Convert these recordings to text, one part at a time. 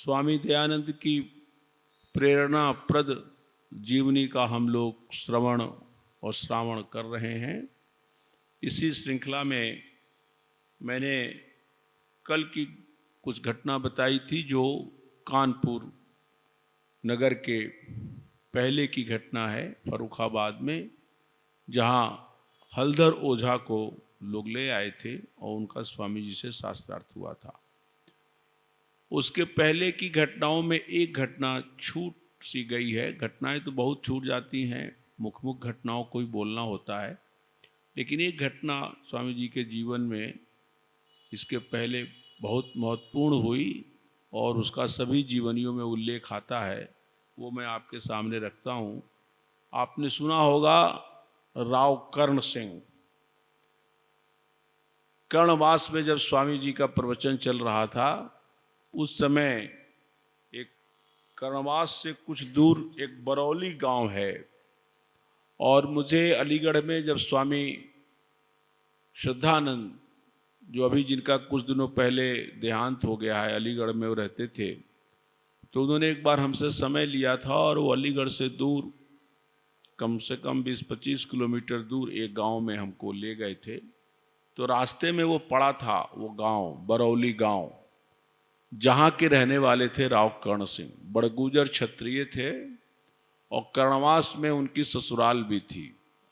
स्वामी दयानंद की प्रेरणाप्रद जीवनी का हम लोग श्रवण और श्रावण कर रहे हैं। इसी श्रृंखला में मैंने कल की कुछ घटना बताई थी जो कानपुर नगर के पहले की घटना है, फर्रुखाबाद में, जहां हलधर ओझा को लोग ले आए थे और उनका स्वामी जी से शास्त्रार्थ हुआ था। उसके पहले की घटनाओं में एक घटना छूट सी गई है। घटनाएं तो बहुत छूट जाती हैं, मुख घटनाओं को ही बोलना होता है, लेकिन एक घटना स्वामी जी के जीवन में इसके पहले बहुत महत्वपूर्ण हुई और उसका सभी जीवनियों में उल्लेख आता है, वो मैं आपके सामने रखता हूँ। आपने सुना होगा राव कर्ण सिंह। कर्णवास में जब स्वामी जी का प्रवचन चल रहा था, उस समय एक कर्णवास से कुछ दूर एक बरौली गांव है, और मुझे अलीगढ़ में जब स्वामी श्रद्धानंद, जो अभी जिनका कुछ दिनों पहले देहांत हो गया है, अलीगढ़ में वो रहते थे, तो उन्होंने एक बार हमसे समय लिया था और वो अलीगढ़ से दूर कम से कम 20-25 किलोमीटर दूर एक गांव में हमको ले गए थे। तो रास्ते में वो पड़ा था, वो गांव बरौली गांव, जहां के रहने वाले थे राव कर्ण सिंह। बड़गुजर क्षत्रिय थे और कर्णवास में उनकी ससुराल भी थी,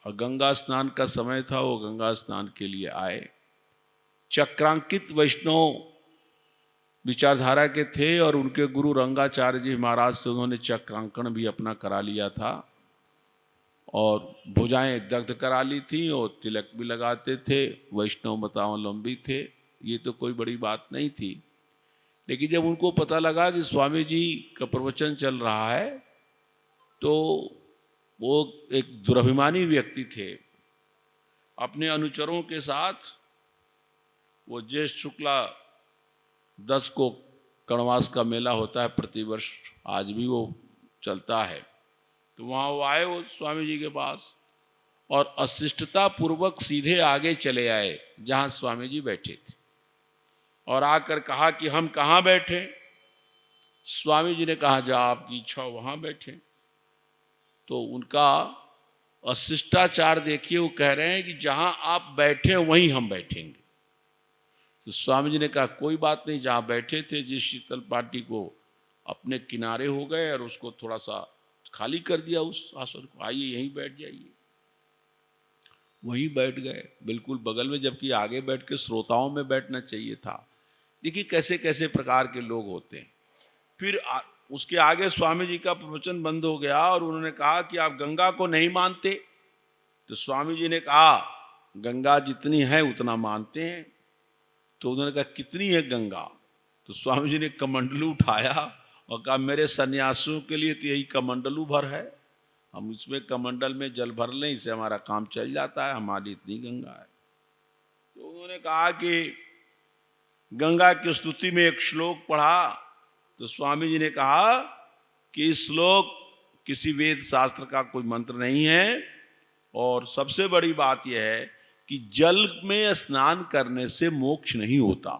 और गंगा स्नान का समय था, वो गंगा स्नान के लिए आए। चक्रांकित वैष्णव विचारधारा के थे और उनके गुरु रंगाचार्य जी महाराज से उन्होंने चक्रांकन भी अपना करा लिया था और भुजाएं दग्ध करा ली थी और तिलक भी लगाते थे, वैष्णव मतावलंबी थे। ये तो कोई बड़ी बात नहीं थी, लेकिन जब उनको पता लगा कि स्वामी जी का प्रवचन चल रहा है, तो वो एक दुराभिमानी व्यक्ति थे। अपने अनुचरों के साथ वो ज्येष्ठ शुक्ला 10 को कर्णवास का मेला होता है प्रतिवर्ष, आज भी वो चलता है। तो वहाँ वो आए, वो स्वामी जी के पास, और अशिष्टता पूर्वक सीधे आगे चले आए जहाँ स्वामी जी बैठे थे, और आकर कहा कि हम कहाँ बैठे। स्वामी जी ने कहा जहाँ आपकी इच्छा हो वहाँ बैठे। तो उनका अशिष्टाचार देखिए, वो कह रहे हैं कि जहाँ आप बैठे वहीं हम बैठेंगे। तो स्वामी जी ने कहा कोई बात नहीं, जहाँ बैठे थे जिस शीतल पार्टी को, अपने किनारे हो गए और उसको थोड़ा सा खाली कर दिया उस आसन को, आइए यहीं बैठ जाइए। वहीं बैठ गए, बिल्कुल बगल में, जबकि आगे बैठ के श्रोताओं में बैठना चाहिए था। देखिए कैसे कैसे प्रकार के लोग होते हैं। फिर उसके आगे स्वामी जी का प्रवचन बंद हो गया और उन्होंने कहा कि आप गंगा को नहीं मानते। तो स्वामी जी ने कहा गंगा जितनी है उतना मानते हैं। तो उन्होंने कहा कितनी है गंगा? तो स्वामी जी ने कमंडलू उठाया और कहा मेरे सन्यासियों के लिए तो यही कमंडलू भर है, हम इसमें कमंडल में जल भर लें, इससे हमारा काम चल जाता है, हमारी इतनी गंगा है। तो उन्होंने कहा कि गंगा की स्तुति में एक श्लोक पढ़ा। तो स्वामी जी ने कहा कि इस श्लोक किसी वेद शास्त्र का कोई मंत्र नहीं है, और सबसे बड़ी बात यह है कि जल में स्नान करने से मोक्ष नहीं होता।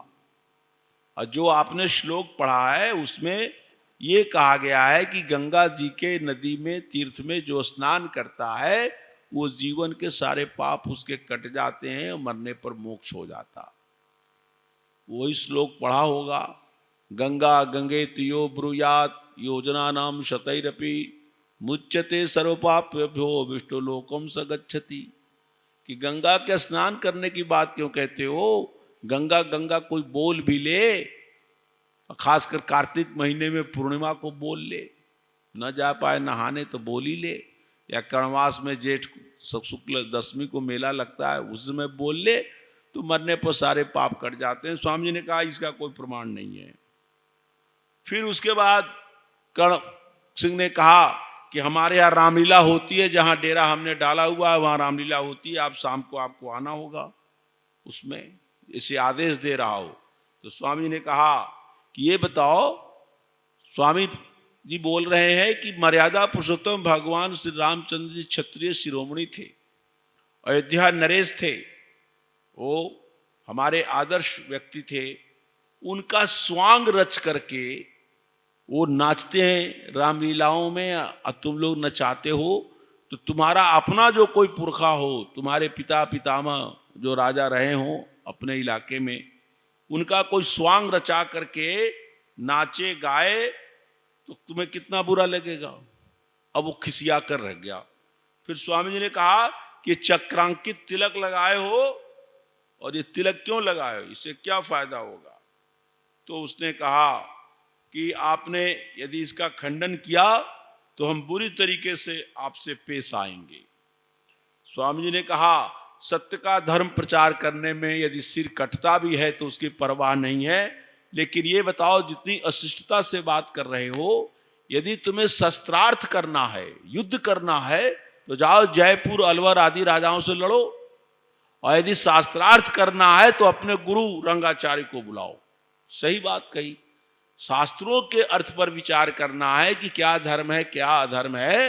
और जो आपने श्लोक पढ़ा है उसमें ये कहा गया है कि गंगा जी के नदी में, तीर्थ में जो स्नान करता है वो जीवन के सारे पाप उसके कट जाते हैं और मरने पर मोक्ष हो जाता। वही श्लोक पढ़ा होगा, गंगा गंगेतियो ब्रूयात योजना नाम शतैरपि मुच्यते सर्वपाप्यभ्यो विष्णुलोकम स गच्छति। कि गंगा के स्नान करने की बात क्यों कहते हो? गंगा गंगा कोई बोल भी ले, खासकर कार्तिक महीने में पूर्णिमा को बोल ले, न जा पाए नहाने तो बोल ही ले, या कर्णवास में जेठ शुक्ल दशमी को मेला लगता है उसमें बोल ले, तो मरने पर सारे पाप कट जाते हैं। स्वामी जी ने कहा इसका कोई प्रमाण नहीं है। फिर उसके बाद कर्ण सिंह ने कहा कि हमारे यहाँ रामलीला होती है, जहाँ डेरा हमने डाला हुआ है वहाँ रामलीला होती है, आप शाम को आपको आना होगा उसमें, इसे आदेश दे रहा हो। तो स्वामी जी ने कहा कि ये बताओ, स्वामी जी बोल रहे हैं कि मर्यादा पुरुषोत्तम भगवान श्री रामचंद्र जी क्षत्रिय शिरोमणि थे, अयोध्या नरेश थे, वो हमारे आदर्श व्यक्ति थे, उनका स्वांग रच करके वो नाचते हैं रामलीलाओं में और तुम लोग नचाते हो, तो तुम्हारा अपना जो कोई पुरखा हो, तुम्हारे पिता पितामह जो राजा रहे हो अपने इलाके में, उनका कोई स्वांग रचा करके नाचे गाए तो तुम्हें कितना बुरा लगेगा। अब वो खिसिया कर रह गया। फिर स्वामी जी ने कहा कि चक्रांकित तिलक लगाए हो और ये तिलक क्यों लगाए हो, इससे क्या फायदा होगा। तो उसने कहा कि आपने यदि इसका खंडन किया तो हम बुरी तरीके से आपसे पेश आएंगे। स्वामी जी ने कहा सत्य का धर्म प्रचार करने में यदि सिर कटता भी है तो उसकी परवाह नहीं है, लेकिन ये बताओ जितनी अशिष्टता से बात कर रहे हो, यदि तुम्हें शस्त्रार्थ करना है, युद्ध करना है, तो जाओ जयपुर अलवर आदि राजाओं से लड़ो, और यदि शास्त्रार्थ करना है तो अपने गुरु रंगाचार्य को बुलाओ। सही बात कही। शास्त्रों के अर्थ पर विचार करना है कि क्या धर्म है क्या अधर्म है,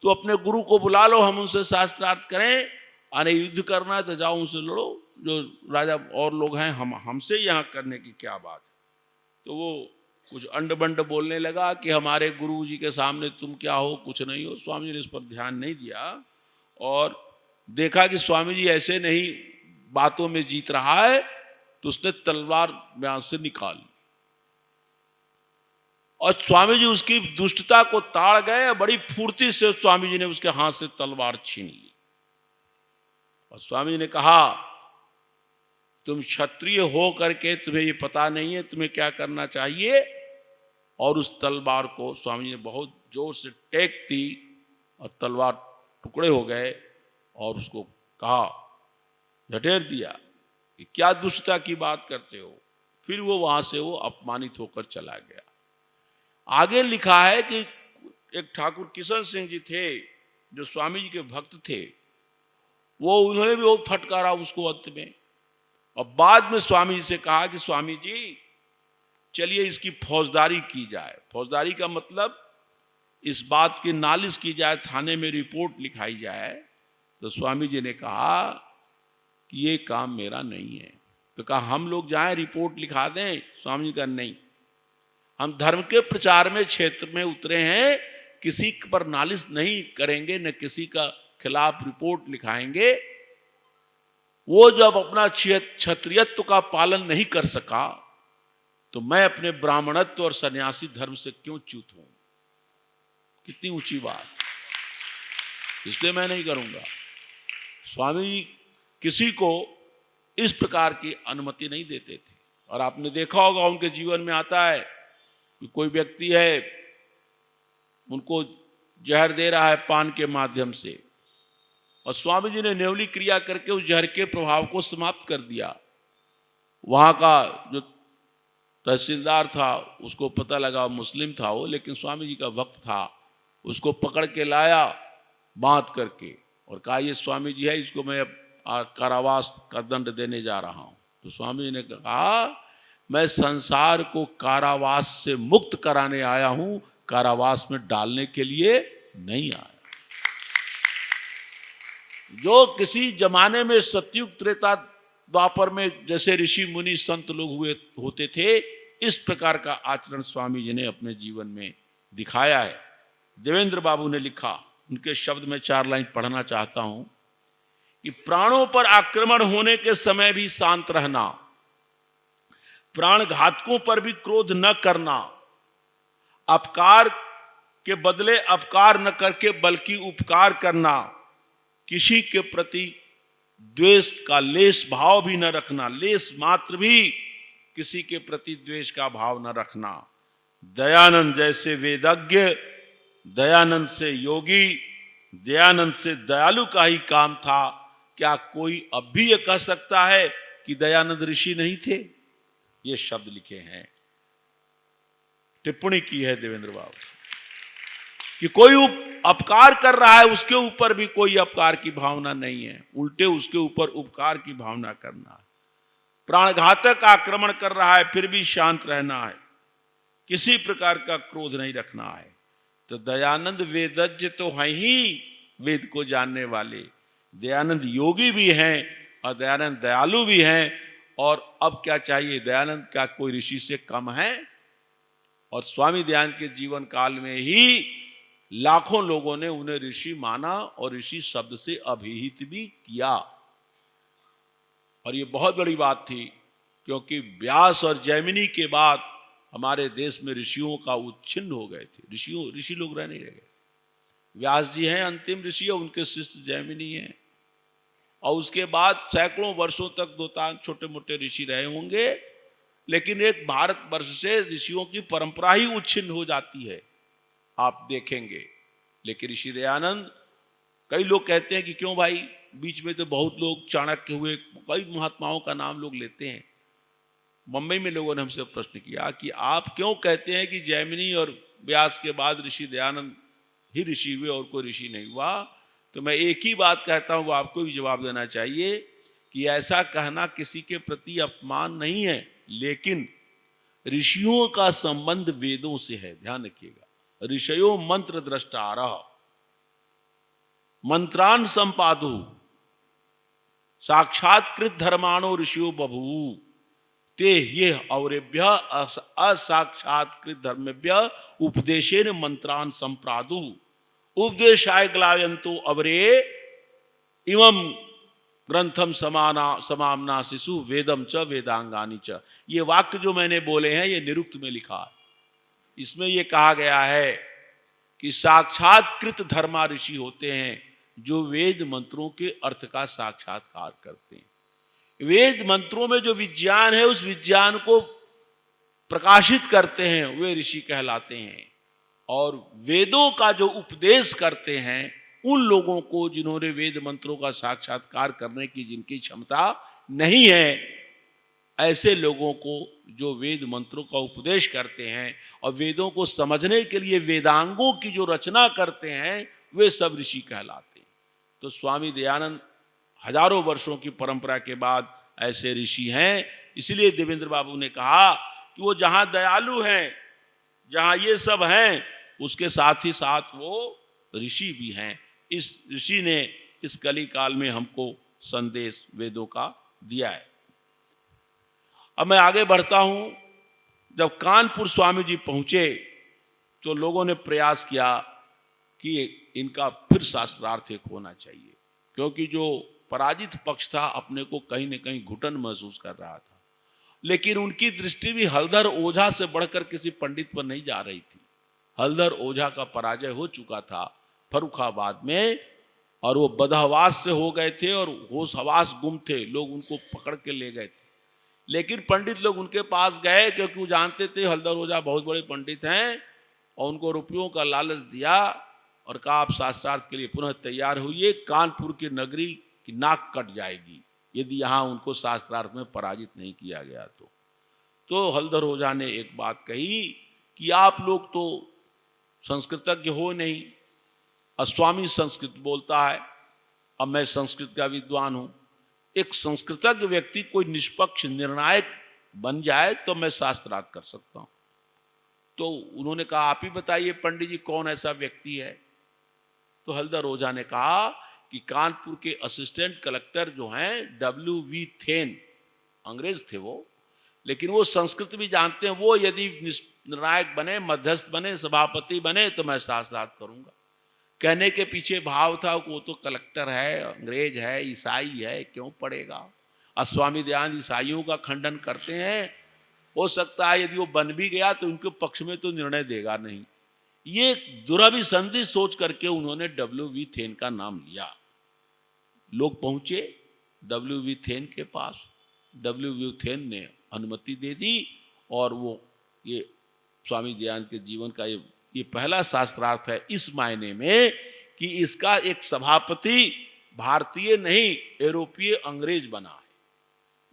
तो अपने गुरु को बुला लो, हम उनसे शास्त्रार्थ करें। अरे युद्ध करना है तो जाओ उनसे लड़ो, जो राजा और लोग हैं, हमसे यहाँ करने की क्या बात है। तो वो कुछ अंड बंड बोलने लगा कि हमारे गुरु जी के सामने तुम क्या हो, कुछ नहीं हो। स्वामी जी ने इस पर ध्यान नहीं दिया और देखा कि स्वामी जी ऐसे नहीं बातों में जीत रहा है, तो उसने तलवार ब्याह से निकाली और स्वामी जी उसकी दुष्टता को ताड़ गए और बड़ी फुर्ती से स्वामी जी ने उसके हाथ से तलवार छीन ली। और स्वामी जी ने कहा तुम क्षत्रिय हो करके तुम्हें ये पता नहीं है तुम्हें क्या करना चाहिए। और उस तलवार को स्वामी जी ने बहुत जोर से टेक दी और तलवार टुकड़े हो गए और उसको कहा, झटेर दिया कि क्या दुष्टता की बात करते हो। फिर वो वहां से वो अपमानित होकर चला गया। आगे लिखा है कि एक ठाकुर किशन सिंह जी थे जो स्वामी जी के भक्त थे, वो उन्होंने भी बहुत फटकारा उसको अंत में। और बाद में स्वामी जी से कहा कि स्वामी जी चलिए इसकी फौजदारी की जाए। फौजदारी का मतलब इस बात की नालिश की जाए, थाने में रिपोर्ट लिखाई जाए। तो स्वामी जी ने कहा कि ये काम मेरा नहीं है। तो कहा हम लोग जाएं रिपोर्ट लिखा दें। स्वामी जी का नहीं, हम धर्म के प्रचार में क्षेत्र में उतरे हैं, किसी पर नालिश नहीं करेंगे, न किसी का खिलाफ रिपोर्ट लिखाएंगे। वो जब अपना क्षत्रियत्व का पालन नहीं कर सका तो मैं अपने ब्राह्मणत्व और सन्यासी धर्म से क्यों च्युत हूं। कितनी ऊंची बात, इसलिए मैं नहीं करूंगा। स्वामी किसी को इस प्रकार की अनुमति नहीं देते थे। और आपने देखा होगा उनके जीवन में आता है कि कोई व्यक्ति है, उनको जहर दे रहा है पान के माध्यम से, और स्वामी जी ने नेवली क्रिया करके उस जहर के प्रभाव को समाप्त कर दिया। वहाँ का जो तहसीलदार था उसको पता लगा, मुस्लिम था वो, लेकिन स्वामी जी का भक्त था, उसको पकड़ के लाया बांध करके और कहा ये स्वामी जी है, इसको मैं कारावास का दंड देने जा रहा हूँ। तो स्वामी जी ने कहा मैं संसार को कारावास से मुक्त कराने आया हूँ, कारावास में डालने के लिए नहीं आया। जो किसी जमाने में सतयुग त्रेता द्वापर में जैसे ऋषि मुनि संत लोग हुए होते थे, इस प्रकार का आचरण स्वामी जी ने अपने जीवन में दिखाया है। देवेंद्र बाबू ने लिखा, उनके शब्द में 4 लाइन पढ़ना चाहता हूं कि प्राणों पर आक्रमण होने के समय भी शांत रहना, प्राण घातकों पर भी क्रोध न करना, अपकार के बदले अपकार न करके बल्कि उपकार करना, किसी के प्रति द्वेष का लेस भाव भी न रखना, लेस मात्र भी किसी के प्रति द्वेष का भाव न रखना। दयानंद जैसे वेदज्ञ, दयानंद से योगी, दयानंद से दयालु का ही काम था। क्या कोई अब भी ये कह सकता है कि दयानंद ऋषि नहीं थे? ये शब्द लिखे हैं, टिप्पणी की है देवेंद्र बाबू कि कोई अपकार कर रहा है उसके ऊपर भी कोई अपकार की भावना नहीं है, उल्टे उसके ऊपर उपकार की भावना करना है। प्राणघातक आक्रमण कर रहा है फिर भी शांत रहना है, किसी प्रकार का क्रोध नहीं रखना है। तो दयानंद वेदज्ञ तो है ही, वेद को जानने वाले, दयानंद योगी भी हैं और दयानंद दयालु भी हैं। और अब क्या चाहिए, दयानंद क्या कोई ऋषि से कम है? और स्वामी दयानंद के जीवन काल में ही लाखों लोगों ने उन्हें ऋषि माना और ऋषि शब्द से अभिहित भी किया। और ये बहुत बड़ी बात थी, क्योंकि व्यास और जैमिनी के बाद हमारे देश में ऋषियों का उच्छिन्न हो गए थे। ऋषि लोग रह नहीं रहे। व्यास जी हैं अंतिम ऋषि और उनके शिष्य जैमिनी हैं, और उसके बाद सैकड़ों वर्षों तक दो तान छोटे मोटे ऋषि रहे होंगे, लेकिन एक भारतवर्ष से ऋषियों की परंपरा ही उच्छिन्न हो जाती है, आप देखेंगे। लेकिन ऋषि दयानंद, कई लोग कहते हैं कि क्यों भाई, बीच में तो बहुत लोग चाणक्य हुए, कई महात्माओं का नाम लोग लेते हैं। मुंबई में लोगों ने हमसे प्रश्न किया कि आप क्यों कहते हैं कि जैमिनी और व्यास के बाद ऋषि दयानंद ही ऋषि हुए और कोई ऋषि नहीं हुआ। तो मैं एक ही बात कहता हूं, वो आपको भी जवाब देना चाहिए कि ऐसा कहना किसी के प्रति अपमान नहीं है, लेकिन ऋषियों का संबंध वेदों से है। ध्यान रखिएगा, ऋषयो मंत्र द्रष्टारः मंत्रान संपादु साक्षात्कृत धर्माणो ऋषियो बभू ते ये औरेभ्य असाक्षात्कृत धर्मेभ्य उपदेशेन मंत्रान संप्रादु उपदेशाय ग्लायंतो अवरे इमं ग्रंथम समामना शिशु वेदम च वेदांगानी च। ये वाक्य जो मैंने बोले हैं ये निरुक्त में लिखा है। इसमें ये कहा गया है कि साक्षात्कृत धर्मा ऋषि होते हैं जो वेद मंत्रों के अर्थ का साक्षात्कार करते हैं। वेद मंत्रों में जो विज्ञान है उस विज्ञान को प्रकाशित करते हैं, वे ऋषि कहलाते हैं। और वेदों का जो उपदेश करते हैं उन लोगों को जिन्होंने वेद मंत्रों का साक्षात्कार करने की जिनकी क्षमता नहीं है, ऐसे लोगों को जो वेद मंत्रों का उपदेश करते हैं और वेदों को समझने के लिए वेदांगों की जो रचना करते हैं, वे सब ऋषि कहलाते हैं। तो स्वामी दयानंद हजारों वर्षों की परंपरा के बाद ऐसे ऋषि हैं। इसलिए देवेंद्र बाबू ने कहा कि वो जहां दयालु हैं, जहां ये सब हैं, उसके साथ ही साथ वो ऋषि भी हैं। इस ऋषि ने इस कली काल में हमको संदेश वेदों का दिया है। अब मैं आगे बढ़ता हूं। जब कानपुर स्वामी जी पहुंचे तो लोगों ने प्रयास किया कि इनका फिर शास्त्रार्थ एक होना चाहिए, क्योंकि जो पराजित पक्ष था अपने को कहीं न कहीं घुटन महसूस कर रहा था। लेकिन उनकी दृष्टि भी हलधर ओझा से बढ़कर किसी पंडित पर नहीं जा रही थी। हलधर ओझा का पराजय हो चुका था फर्रुखाबाद में, और वो बदहवास से हो गए थे और होश हवास गुम थे, लोग उनको पकड़ के ले गए थे। लेकिन पंडित लोग उनके पास गए, क्योंकि वो जानते थे हलधर ओझा बहुत बड़े पंडित हैं, और उनको रुपयों का लालच दिया और कहा आप शास्त्रार्थ के लिए पुनः तैयार हुई, कानपुर की नगरी की नाक कट जाएगी यदि यहाँ उनको शास्त्रार्थ में पराजित नहीं किया गया। तो हलधर ओझा ने एक बात कही कि आप लोग तो संस्कृतज्ञ हो नहीं, स्वामी संस्कृत बोलता है, अब मैं संस्कृत का विद्वान हूं, एक संस्कृतज्ञ व्यक्ति कोई निष्पक्ष निर्णायक बन जाए तो मैं शास्त्रार्थ कर सकता हूं। तो उन्होंने कहा आप ही बताइए पंडित जी कौन ऐसा व्यक्ति है। तो हलधर ओझा ने कहा कि कानपुर के असिस्टेंट कलेक्टर जो हैं W.V. थेन, अंग्रेज थे वो, लेकिन वो संस्कृत भी जानते हैं, वो यदि निर्णायक बने, मध्यस्थ बने, सभापति बने तो मैं शास्त्रार्थ करूंगा। कहने के पीछे भाव था वो तो कलेक्टर है, अंग्रेज है, ईसाई है, क्यों पड़ेगा। और स्वामी दयानंद ईसाइयों का खंडन करते हैं, हो सकता है यदि वो बन भी गया तो उनके पक्ष में तो निर्णय देगा नहीं। ये दुराभिसंधि सोच करके उन्होंने W.V. थेन का नाम लिया। लोग पहुंचे W.V. थेन के पास, W.V. थेन ने अनुमति दे दी, और वो ये स्वामी दयानंद के जीवन का ये पहला शास्त्रार्थ है इस मायने में कि इसका एक सभापति भारतीय नहीं, यूरोपीय अंग्रेज बना है,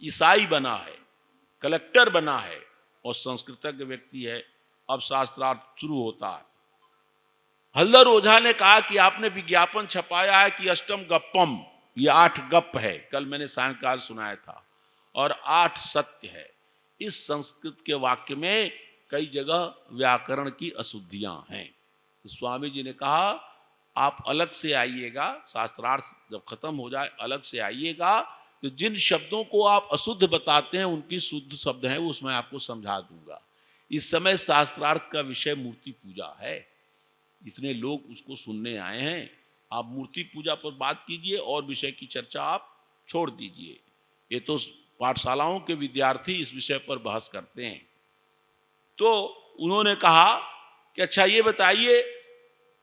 ईसाई बना है, कलेक्टर बना है और संस्कृतज्ञ व्यक्ति है। अब शास्त्रार्थ शुरू होता है। हलधर ओझा ने कहा कि आपने विज्ञापन छपाया है कि अष्टम गप्पम, ये 8 गप है, कल मैंने सायंकाल सुनाया था, और 8 सत्य है। इस संस्कृत के वाक्य में कई जगह व्याकरण की अशुद्धियां हैं। तो स्वामी जी ने कहा आप अलग से आइएगा, शास्त्रार्थ जब खत्म हो जाए अलग से आइएगा, तो जिन शब्दों को आप अशुद्ध बताते हैं उनकी शुद्ध शब्द हैं, उसमें आपको समझा दूंगा। इस समय शास्त्रार्थ का विषय मूर्ति पूजा है, इतने लोग उसको सुनने आए हैं, आप मूर्ति पूजा पर बात कीजिए और विषय की चर्चा आप छोड़ दीजिए। ये तो पाठशालाओं के विद्यार्थी इस विषय पर बहस करते हैं। तो उन्होंने कहा कि अच्छा ये बताइए,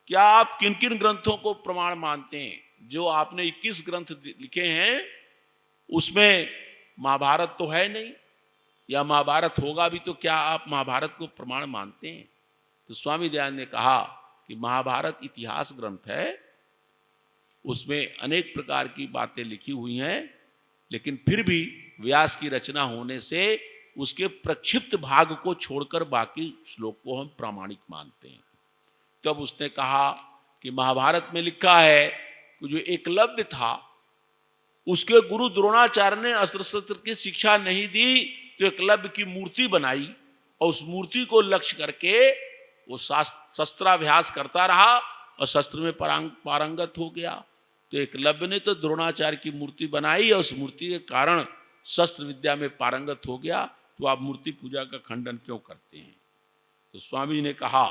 क्या आप किन किन ग्रंथों को प्रमाण मानते हैं? जो आपने 21 ग्रंथ लिखे हैं उसमें महाभारत तो है नहीं, या महाभारत होगा भी तो क्या आप महाभारत को प्रमाण मानते हैं? तो स्वामी दयानंद ने कहा कि महाभारत इतिहास ग्रंथ है, उसमें अनेक प्रकार की बातें लिखी हुई हैं, लेकिन फिर भी व्यास की रचना होने से उसके प्रक्षिप्त भाग को छोड़कर बाकी श्लोक को हम प्रामाणिक मानते हैं। तब उसने कहा कि महाभारत में लिखा है कि जो एकलव्य था उसके गुरु द्रोणाचार्य ने अस्त्र शस्त्र की शिक्षा नहीं दी, तो एकलव्य की मूर्ति बनाई और उस मूर्ति को लक्ष्य करके वो शस्त्राभ्यास करता रहा और शस्त्र में पारंगत हो गया। तो एकलव्य ने तो द्रोणाचार्य की मूर्ति बनाई और उस मूर्ति के कारण शस्त्र विद्या में पारंगत हो गया, तो आप मूर्ति पूजा का खंडन क्यों करते हैं? तो स्वामी जी ने कहा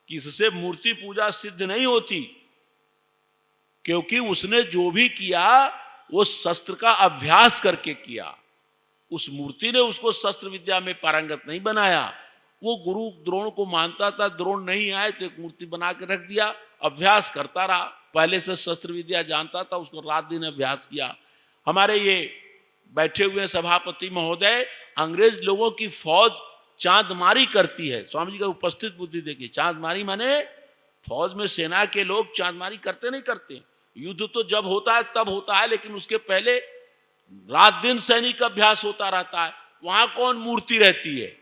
कि इससे मूर्ति पूजा सिद्ध नहीं होती, क्योंकि उसने जो भी किया वो शस्त्र का अभ्यास करके किया। उस मूर्ति ने उसको शस्त्र विद्या में पारंगत नहीं बनाया। वो गुरु द्रोण को मानता था, द्रोण नहीं आए तो एक मूर्ति बना के रख दिया, अभ्यास करता रहा, पहले से शस्त्र विद्या जानता था, उसको रात दिन अभ्यास किया। हमारे ये बैठे हुए सभापति महोदय, अंग्रेज लोगों की फौज चांदमारी करती है। स्वामी जी का उपस्थित बुद्धि देखिए, चांदमारी माने फौज में सेना के लोग चांदमारी करते नहीं करते, युद्ध तो जब होता है तब होता है, लेकिन उसके पहले रात दिन सैनिक अभ्यास होता रहता है। वहां कौन मूर्ति रहती है?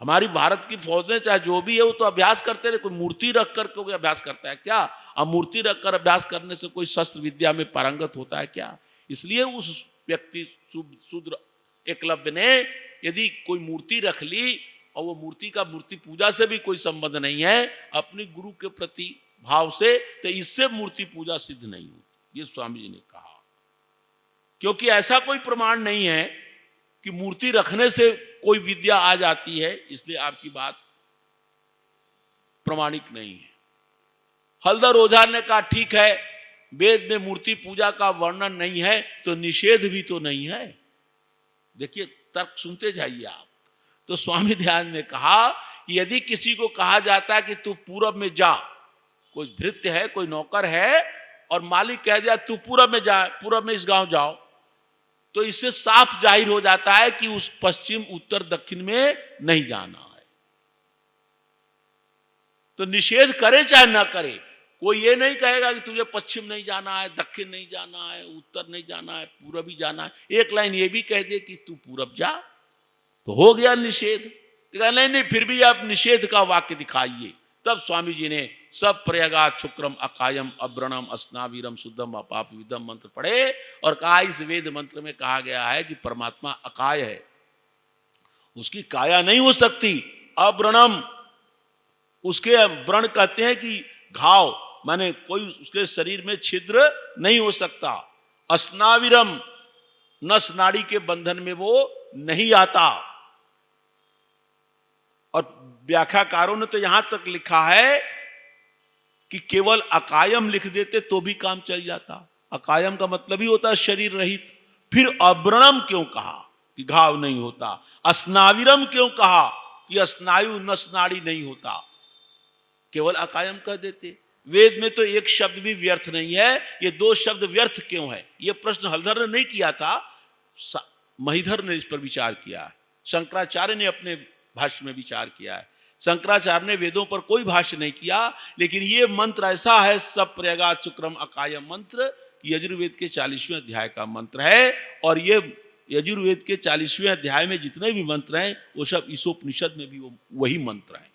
हमारी भारत की फौजें चाहे जो भी है वो तो अभ्यास करते रहे, कोई मूर्ति रख कर कोई अभ्यास करता है क्या? अब मूर्ति रखकर अभ्यास करने से कोई शस्त्र विद्या में पारंगत होता है क्या? इसलिए उस व्यक्ति शूद्र एकलव्य ने यदि कोई मूर्ति रख ली और वो मूर्ति का मूर्ति पूजा से भी कोई संबंध नहीं है, अपने गुरु के प्रति भाव से, तो इससे मूर्ति पूजा सिद्ध नहीं होती, ये स्वामी जी ने कहा। क्योंकि ऐसा कोई प्रमाण नहीं है कि मूर्ति रखने से कोई विद्या आ जाती है, इसलिए आपकी बात प्रमाणिक नहीं है। हलधर ओझा ने कहा ठीक है, वेद में मूर्ति पूजा का वर्णन नहीं है तो निषेध भी तो नहीं है। देखिए तर्क सुनते जाइए आप। तो स्वामी दयानंद ने कहा कि यदि किसी को कहा जाता है कि तू पूरब में जा, कोई भृत्य है, कोई नौकर है और मालिक कह दिया तू पूरब में जा, पूरब में इस गांव जाओ, तो इससे साफ जाहिर हो जाता है कि उस पश्चिम उत्तर दक्षिण में नहीं जाना है। तो निषेध करे चाहे ना करे, कोई ये नहीं कहेगा कि तुझे पश्चिम नहीं जाना है, दक्षिण नहीं जाना है, उत्तर नहीं जाना है, पूरब ही जाना है। एक लाइन ये भी कह दे कि तू पूरब जा, तो हो गया निषेध। तो नहीं नहीं, फिर भी आप निषेध का वाक्य दिखाइए। तब स्वामी जी ने सब प्रयागात शुक्रम अकायम अब्रणम अस्नावीरम शुद्धम अपाप विदम मंत्र पढ़े और कहा इस वेद मंत्र में कहा गया है कि परमात्मा अकाय है, उसकी काया नहीं हो सकती। अब्रणम, उसके व्रण कहते हैं कि घाव, माने कोई उसके शरीर में छिद्र नहीं हो सकता। अस्नावीरम, नस नाड़ी के बंधन में वो नहीं आता। और व्याख्याकारों ने तो यहां तक लिखा है कि केवल अकायम लिख देते तो भी काम चल जाता। अकायम का मतलब ही होता है शरीर रहित। फिर अब्रणम क्यों कहा कि घाव नहीं होता? अस्नाविरम क्यों कहा कि स्नायु नस नाड़ी नहीं होता? केवल अकायम कह देते। वेद में तो एक शब्द भी व्यर्थ नहीं है, ये दो शब्द व्यर्थ क्यों है? ये प्रश्न हलधर ने नहीं किया था, महिधर ने इस पर विचार किया है। शंकराचार्य ने अपने भाष्य में विचार किया है। शंकराचार्य ने वेदों पर कोई भाष्य नहीं किया, लेकिन ये मंत्र ऐसा है, सब प्रयागात शुक्रम अकायम मंत्र, यजुर्वेद के 40वें अध्याय का मंत्र है। और ये यजुर्वेद के 40वें अध्याय में जितने भी मंत्र हैं वो सब ईशोपनिषद में भी वही मंत्र हैं।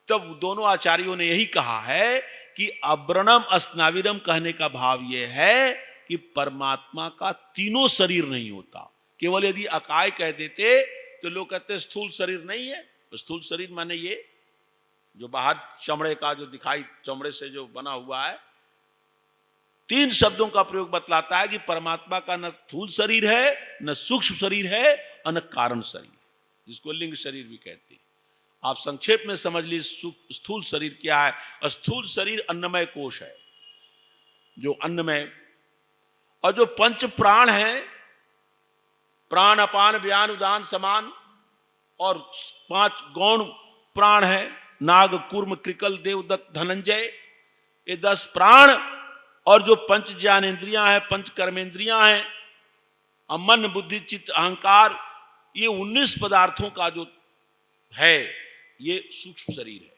तब दोनों आचार्यों ने यही कहा है कि अब्रणम अस्नाविरम कहने का भाव यह है कि परमात्मा का तीनों शरीर नहीं होता। केवल यदि अकाय कह देते तो लोग कहते स्थूल शरीर नहीं है। स्थूल शरीर माने ये जो बाहर चमड़े का जो दिखाई, चमड़े से जो बना हुआ है। तीन शब्दों का प्रयोग बतलाता है कि परमात्मा का न स्थूल शरीर है, न सूक्ष्म शरीर है और न कारण शरीर। जिसको लिंग शरीर भी कहते हैं। आप संक्षेप में समझ लीजिए स्थूल शरीर क्या है। स्थूल शरीर अन्नमय कोश है, जो अन्नमय, और जो पंच प्राण है, प्राण अपान व्यान उदान समान, और 5 गौण प्राण है, नाग कूर्म कृकल देवदत्त धनंजय, ये 10 प्राण, और जो पंच ज्ञानेन्द्रियां हैं, पंच कर्मेंद्रियां हैं, मन बुद्धि चित्त अहंकार, ये 19 पदार्थों का जो है ये सूक्ष्म शरीर है।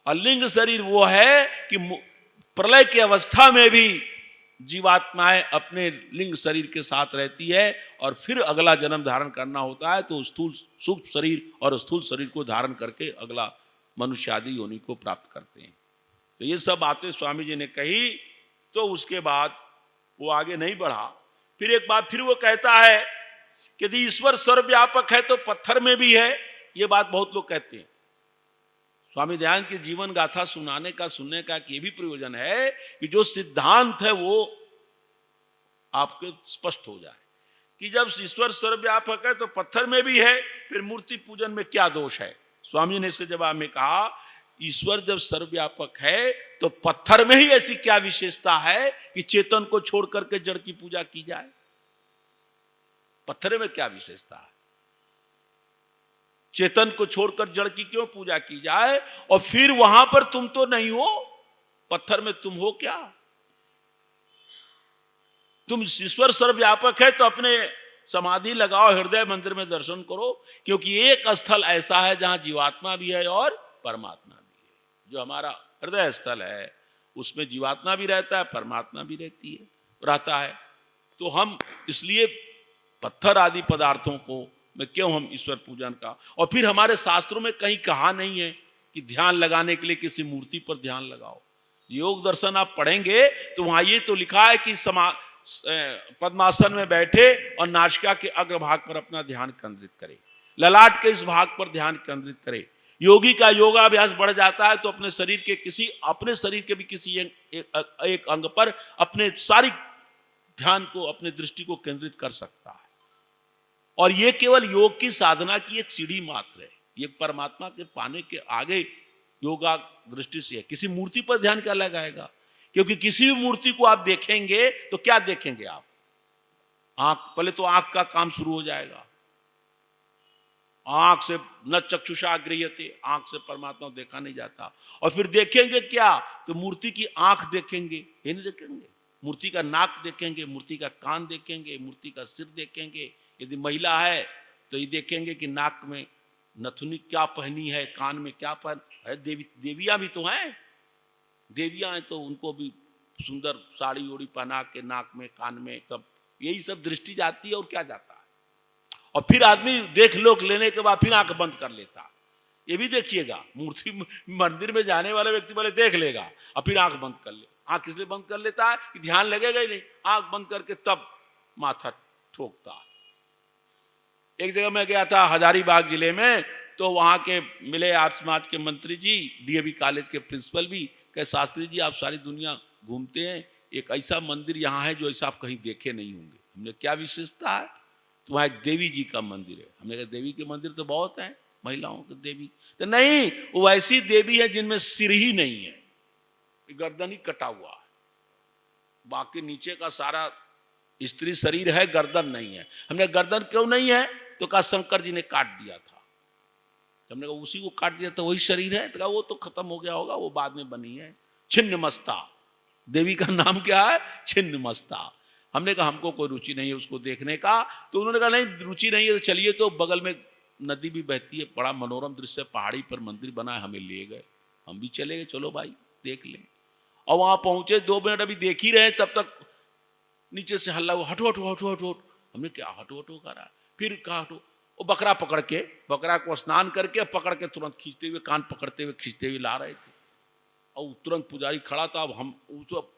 और लिंग शरीर वो है कि प्रलय की अवस्था में भी जीवात्माएं अपने लिंग शरीर के साथ रहती है, और फिर अगला जन्म धारण करना होता है तो स्थूल सूक्ष्म शरीर और स्थूल शरीर को धारण करके अगला मनुष्य आदि योनि को प्राप्त करते हैं। तो ये सब बातें स्वामी जी ने कही। तो उसके बाद वो आगे नहीं बढ़ा। फिर एक बात फिर वो कहता है कि यदि ईश्वर सर्वव्यापक है तो पत्थर में भी है। ये बात बहुत लोग कहते हैं। स्वामी दयानंद की जीवन गाथा सुनाने का, सुनने का ये भी प्रयोजन है कि जो सिद्धांत है वो आपके स्पष्ट हो जाए कि जब ईश्वर सर्वव्यापक है तो पत्थर में भी है, फिर मूर्ति पूजन में क्या दोष है। स्वामी जी ने इसके जवाब में कहा, ईश्वर जब सर्वव्यापक है तो पत्थर में ही ऐसी क्या विशेषता है कि चेतन को छोड़ करके जड़ की पूजा की जाए। पत्थर में क्या विशेषता है, चेतन को छोड़कर जड़ की क्यों पूजा की जाए। और फिर वहां पर तुम तो नहीं हो, पत्थर में तुम हो क्या। तुम ईश्वर सर्वव्यापक है तो अपने समाधि लगाओ, हृदय मंदिर में दर्शन करो, क्योंकि एक स्थल ऐसा है जहां जीवात्मा भी है और परमात्मा भी है। जो हमारा हृदय स्थल है उसमें जीवात्मा भी रहता है, परमात्मा भी रहता है। तो हम इसलिए पत्थर आदि पदार्थों को में क्यों हम ईश्वर पूजन का। और फिर हमारे शास्त्रों में कहीं कहा नहीं है कि ध्यान लगाने के लिए किसी मूर्ति पर ध्यान लगाओ। योग दर्शन आप पढ़ेंगे तो वहां ये तो लिखा है कि पद्मासन में बैठे और नासिका के अग्रभाग पर अपना ध्यान केंद्रित करे, ललाट के इस भाग पर ध्यान केंद्रित करे। योगी का योगाभ्यास बढ़ जाता है तो अपने शरीर के भी किसी एक अंग पर अपने सारी ध्यान को, अपने दृष्टि को केंद्रित कर सकता है। और ये केवल योग की साधना की एक सीढ़ी मात्र है। ये परमात्मा के पाने के आगे योगा दृष्टि से है। किसी मूर्ति पर ध्यान क्या लगाएगा, क्योंकि किसी भी मूर्ति को आप देखेंगे तो क्या देखेंगे आप, आंख, पहले तो आंख का काम शुरू हो जाएगा। आंख से न चक्षुषा गृह्यते, आंख से परमात्मा देखा नहीं जाता। और फिर देखेंगे क्या, तो मूर्ति की आंख देखेंगे, ये नहीं देखेंगे, मूर्ति का नाक देखेंगे, मूर्ति का कान देखेंगे, मूर्ति का सिर देखेंगे। यदि महिला है तो ये देखेंगे कि नाक में नथुनी क्या पहनी है, कान में क्या पहन है। देवियां भी तो हैं, देवियां हैं तो उनको भी सुंदर साड़ी ओड़ी पहना के नाक में, कान में, सब यही सब दृष्टि जाती है और क्या जाता है। और फिर आदमी देख लोक लेने के बाद फिर आंख बंद कर लेता। ये भी देखिएगा, मूर्ति मंदिर में जाने वाला व्यक्ति पहले देख लेगा और फिर आंख बंद कर ले। आंख इसलिए बंद कर लेता है कि ध्यान लगेगा ही नहीं, आंख बंद करके तब माथा ठोकता है। एक जगह मैं गया था हजारीबाग जिले में, तो वहां के मिले आर्य समाज के मंत्री जी, डीएवी कॉलेज के प्रिंसिपल भी, कहे शास्त्री जी आप सारी दुनिया घूमते हैं, एक ऐसा मंदिर यहाँ है जो ऐसा आप कहीं देखे नहीं होंगे। हमने क्या विशेषता है, तो वहाँ एक देवी जी का मंदिर है। हमने कहा देवी के मंदिर तो बहुत हैं, महिलाओं की देवी, तो नहीं, वो ऐसी देवी है जिनमें सिर ही नहीं है, गर्दन ही कटा हुआ है, बाकी नीचे का सारा स्त्री शरीर है, गर्दन नहीं है। हमने गर्दन क्यों नहीं है, तो कहा शंकर जी ने काट दिया था। हमने कहा उसी को काट दिया तो वही शरीर है, तो कहा वो तो खत्म हो गया होगा, वो बाद में बनी है। छिन्नमस्ता देवी का नाम क्या है, छिन्नमस्ता। हमने कहा हमको कोई रुचि नहीं है उसको देखने का, तो उन्होंने कहा नहीं रुचि नहीं है तो चलिए, तो बगल में नदी भी बहती है, बड़ा मनोरम दृश्य, पहाड़ी पर मंदिर बना है, हमें ले गए, हम भी चले गए, चलो भाई देख लें। और वहां पहुंचे 2 मिनट अभी देख ही रहे, तब तक नीचे से हल्ला हुआ, हटो हटो हटो हटो। हमने क्या हटो हटो करा, फिर कहा हटो। वो बकरा पकड़ के, बकरा को स्नान करके पकड़ के तुरंत खींचते हुए, कान पकड़ते हुए खींचते हुए ला रहे थे। और तुरंत पुजारी खड़ा था। अब हम तो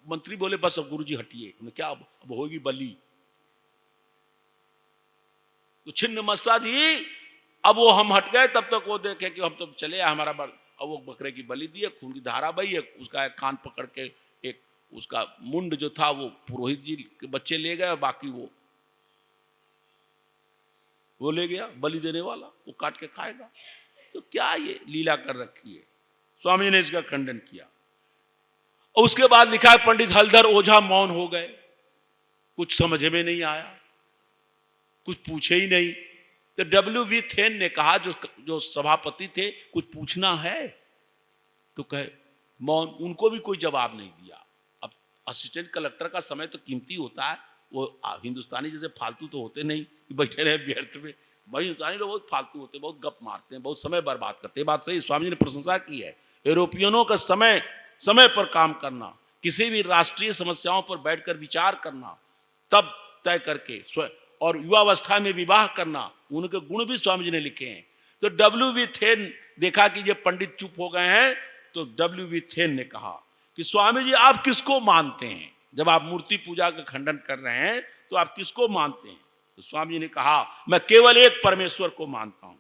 मंत्री बोले बस अब गुरुजी हटिए। हमने क्या, अब होगी बलि। तो छिन्नमस्ता जी, अब वो हम हट गए, तब तक वो देखे कि हम तो चले हमारा अब वो बकरे की बलि दी है, खून की धारा बही है, उसका एक कान पकड़ के, एक उसका मुंड जो था वो पुरोहित जी के बच्चे ले गए, बाकी वो वो ले गया बलि देने वाला, वो काट के खाएगा। तो क्या ये लीला कर रखी है। स्वामी ने इसका खंडन किया। और उसके बाद लिखा है पंडित हलधर ओझा मौन हो गए, कुछ समझ में नहीं आया, कुछ पूछे ही नहीं। तो W.V. थेन ने कहा, जो सभापति थे, कुछ पूछना है? तो कहे मौन, उनको भी कोई जवाब नहीं दिया। अब असिस्टेंट कलेक्टर का समय तो कीमती होता है, वो हिंदुस्तानी जैसे फालतू तो होते नहीं कि बैठे रहे व्यर्थ में। भाई हिंदुस्तानी लोग बहुत फालतू होते हैं, बहुत गप मारते हैं, बहुत समय बर्बाद करते हैं। बात सही, स्वामी जी ने प्रशंसा की है यूरोपियनों का समय पर काम करना, किसी भी राष्ट्रीय समस्याओं पर बैठकर विचार करना, तब तय करके और युवावस्था में विवाह करना, उनके गुण भी स्वामी जी ने लिखे हैं। तो W.V. थेन देखा कि ये पंडित चुप हो गए हैं, तो W.V. थेन ने कहा कि स्वामी जी आप किसको मानते हैं? जब आप मूर्ति पूजा का खंडन कर रहे हैं तो आप किसको मानते हैं? तो स्वामी जी ने कहा मैं केवल एक परमेश्वर को मानता हूं।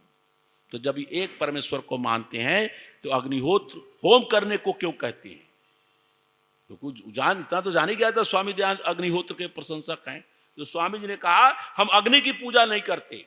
तो जब एक परमेश्वर को मानते हैं तो अग्निहोत्र होम करने को क्यों कहते हैं? तो कुछ इतना तो जान ही गया था स्वामी जी अग्निहोत्र के प्रशंसक हैं। तो स्वामी जी ने कहा हम अग्नि की पूजा नहीं करते,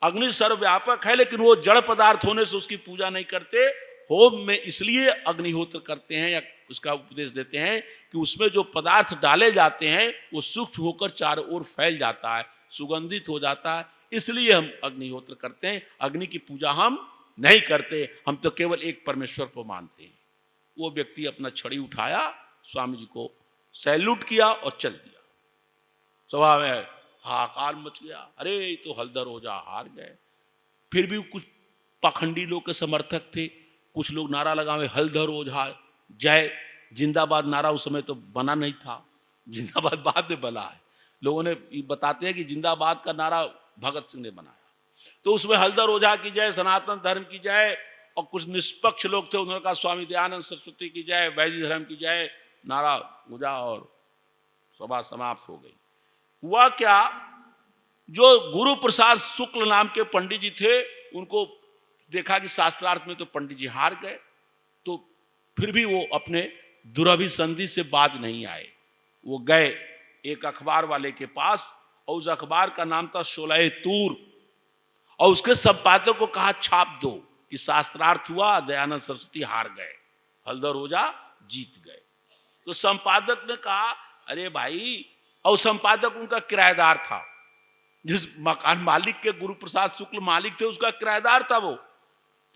अग्नि सर्वव्यापक है, लेकिन वो जड़ पदार्थ होने से उसकी पूजा नहीं करते। होम में इसलिए अग्निहोत्र करते हैं या उसका उपदेश देते हैं कि उसमें जो पदार्थ डाले जाते हैं वो सूक्ष्म होकर चारों ओर फैल जाता है, सुगंधित हो जाता है, इसलिए हम अग्निहोत्र करते हैं। अग्नि की पूजा हम नहीं करते, हम तो केवल एक परमेश्वर को मानते हैं। वो व्यक्ति अपना छड़ी उठाया, स्वामी जी को सैल्यूट किया और चल दिया। सभा में हाहाकार मच गया, अरे तो हलधर ओझा हार गए। फिर भी कुछ पाखंडी लोग के समर्थक थे, कुछ लोग नारा लगावे हलधर ओझा जय। जिंदाबाद नारा उस समय तो बना नहीं था, जिंदाबाद बाद में बना है। लोगों ने बताते हैं कि जिंदाबाद का नारा भगत सिंह ने बनाया। तो उसमें हलधर ओझा की जय, सनातन धर्म की जय, और कुछ निष्पक्ष लोग थे, उन्होंने कहा स्वामी दयानंद सरस्वती की जय, वैदिक धर्म की जय, नारा गुजा और सभा समाप्त हो गई। हुआ क्या, जो गुरु प्रसाद शुक्ल नाम के पंडित जी थे, उनको देखा कि शास्त्रार्थ में तो पंडित जी हार गए, तो फिर भी वो अपने दुरभिसंधि से बाज नहीं आए। वो गए एक अखबार वाले के पास, और उस अखबार का नाम था शोलाए तूर, और उसके संपादक को कहा छाप दो कि शास्त्रार्थ हुआ, दयानंद सरस्वती हार गए, हलधर ओझा जीत गए। तो संपादक ने कहा अरे भाई, और संपादक उनका किराएदार था, जिस मकान मालिक के गुरु प्रसाद शुक्ल मालिक थे उसका किराएदार था वो।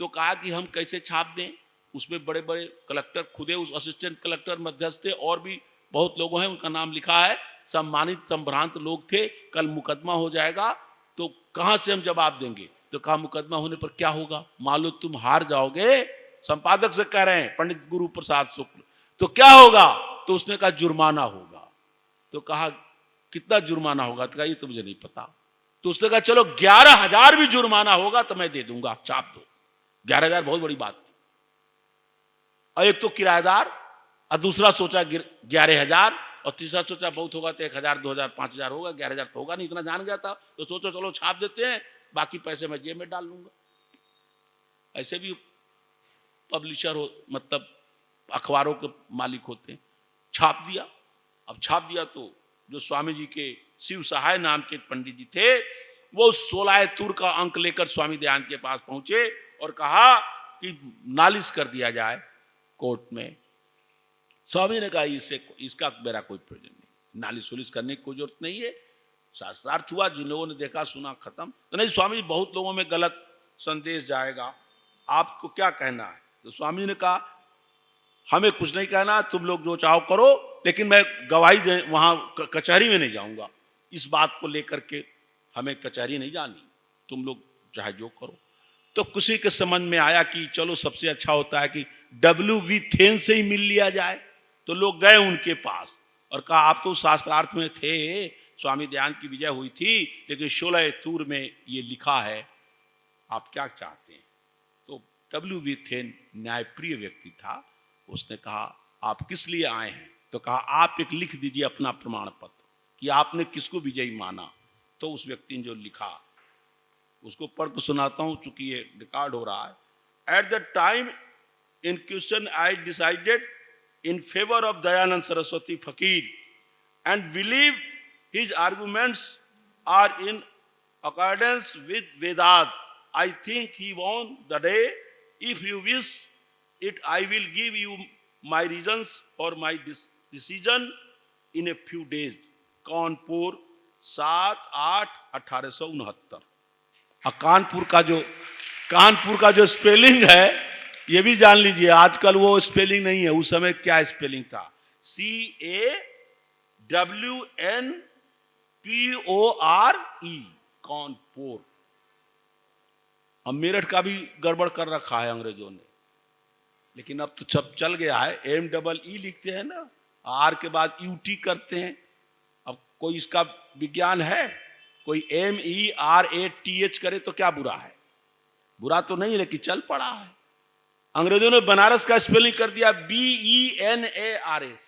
तो कहा कि हम कैसे छाप दें, उसमें बड़े बड़े कलेक्टर खुदे, उस असिस्टेंट कलेक्टर मध्यस्थ थे, और भी बहुत लोगों हैं, उनका नाम लिखा है, सम्मानित संभ्रांत लोग थे, कल मुकदमा हो जाएगा तो कहां से हम जवाब देंगे। तो कहा मुकदमा होने पर क्या होगा, मान लो तुम हार जाओगे, संपादक से कह रहे हैं पंडित गुरु प्रसाद शुक्ल, तो क्या होगा? तो उसने कहा जुर्माना होगा। तो कहा कितना जुर्माना होगा? तो कहा ये तो मुझे नहीं पता। तो उसने कहा चलो 11,000 भी जुर्माना होगा तो मैं दे दूंगा, आप छाप दो। 11,000 बहुत बड़ी बात थी। और एक तो किराएदार, और दूसरा सोचा 11,000, और तीसरा सोचा बहुत होगा तो 1,000, 2,000, 5,000 होगा, 11,000 तो होगा नहीं, इतना जान गया था। तो सोचो चलो छाप देते हैं, बाकी पैसे मैं जेब में डाल लूंगा। ऐसे भी पब्लिशर हो, मतलब अखबारों के मालिक होते हैं। छाप दिया। अब छाप दिया तो जो स्वामी जी के शिव सहाय नाम के पंडित जी थे, वो 16 तुर का अंक लेकर स्वामी दयानंद के पास पहुंचे और कहा कि नालिश कर दिया जाए कोर्ट में। स्वामी ने कहा इसका मेरा कोई प्रयोजन नहीं, नालिश उलिश करने की कोई जरूरत नहीं है, शास्त्रार्थ हुआ, जिन लोगों ने देखा सुना खत्म। तो नहीं स्वामी, बहुत लोगों में गलत संदेश जाएगा, आपको क्या कहना है? तो स्वामी ने कहा हमें कुछ नहीं कहना, तुम लोग जो चाहो करो, लेकिन मैं गवाही दे वहां कचहरी में नहीं जाऊंगा। इस बात को लेकर के हमें कचहरी नहीं जानी, तुम लोग चाहे जो करो। तो किसी के समझ में आया कि चलो सबसे अच्छा होता है कि W.V. थेन से ही मिल लिया जाए। तो लोग गए उनके पास और कहा आप तो शास्त्रार्थ में थे, स्वामी दयानंद की विजय हुई थी, लेकिन 16 तूर में ये लिखा है, आप क्या चाहते हैं? तो W.V. थेन न्यायप्रिय व्यक्ति था, उसने कहा आप किस लिए आए हैं? तो कहा आप एक लिख दीजिए अपना प्रमाण पत्र कि आपने किसको विजयी माना। तो उस व्यक्ति ने जो लिखा उसको पढ़ के सुनाता हूं, चूंकि ये रिकॉर्ड हो रहा है। At the time in question I decided in favour of Dayanand Saraswati fakir and believe his arguments are in accordance with Vedas. I think he won the day. If you wish it, I will give you my reasons for my decision in a few days. Kanpur 7/8/1869। Kanpur का जो spelling है ये भी जान लीजिए, आजकल वो spelling नहीं है, उस समय क्या स्पेलिंग था, CAWNPORE, कानपुर। अब मेरठ का भी गड़बड़ कर रखा है अंग्रेजों ने, लेकिन अब तो सब चल गया है, MEE लिखते हैं ना, आर के बाद UT करते हैं। अब कोई इसका विज्ञान है, कोई MERATH करे तो क्या बुरा है, बुरा तो नहीं, लेकिन चल पड़ा है। अंग्रेजों ने बनारस का स्पेलिंग कर दिया BENARS।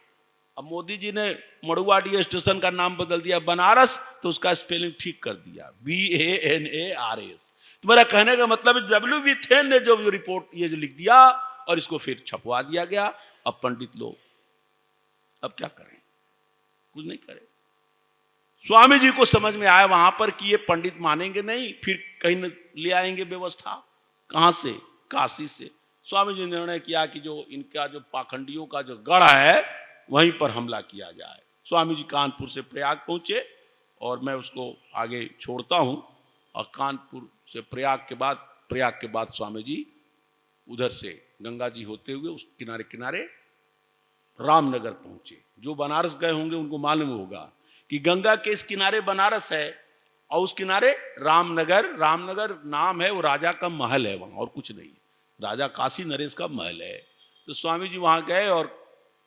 अब मोदी जी ने मड़ुआडी स्टेशन का नाम बदल दिया बनारस, तो उसका स्पेलिंग ठीक कर दिया BANARS। तो मेरा कहने का मतलब WB थेन ने जो रिपोर्ट ये जो लिख दिया और इसको फिर छपवा दिया गया। अब पंडित लोग अब क्या करें, कुछ नहीं करें। स्वामी जी को समझ में आया वहां पर कि ये पंडित मानेंगे नहीं, फिर कहीं ले आएंगे व्यवस्था, कहां से, काशी से। स्वामी जी ने निर्णय किया कि जो इनका जो पाखंडियों का जो गढ़ है वहीं पर हमला किया जाए। स्वामी जी कानपुर से प्रयाग पहुंचे और मैं उसको आगे छोड़ता हूं। और कानपुर से प्रयाग के बाद स्वामी जी उधर से गंगा जी होते हुए उस किनारे किनारे रामनगर पहुंचे। जो बनारस गए होंगे उनको मालूम होगा कि गंगा के इस किनारे बनारस है और उस किनारे रामनगर नाम है, वो राजा का महल है वहां, और कुछ नहीं, राजा काशी नरेश का महल है। तो स्वामी जी वहां गए और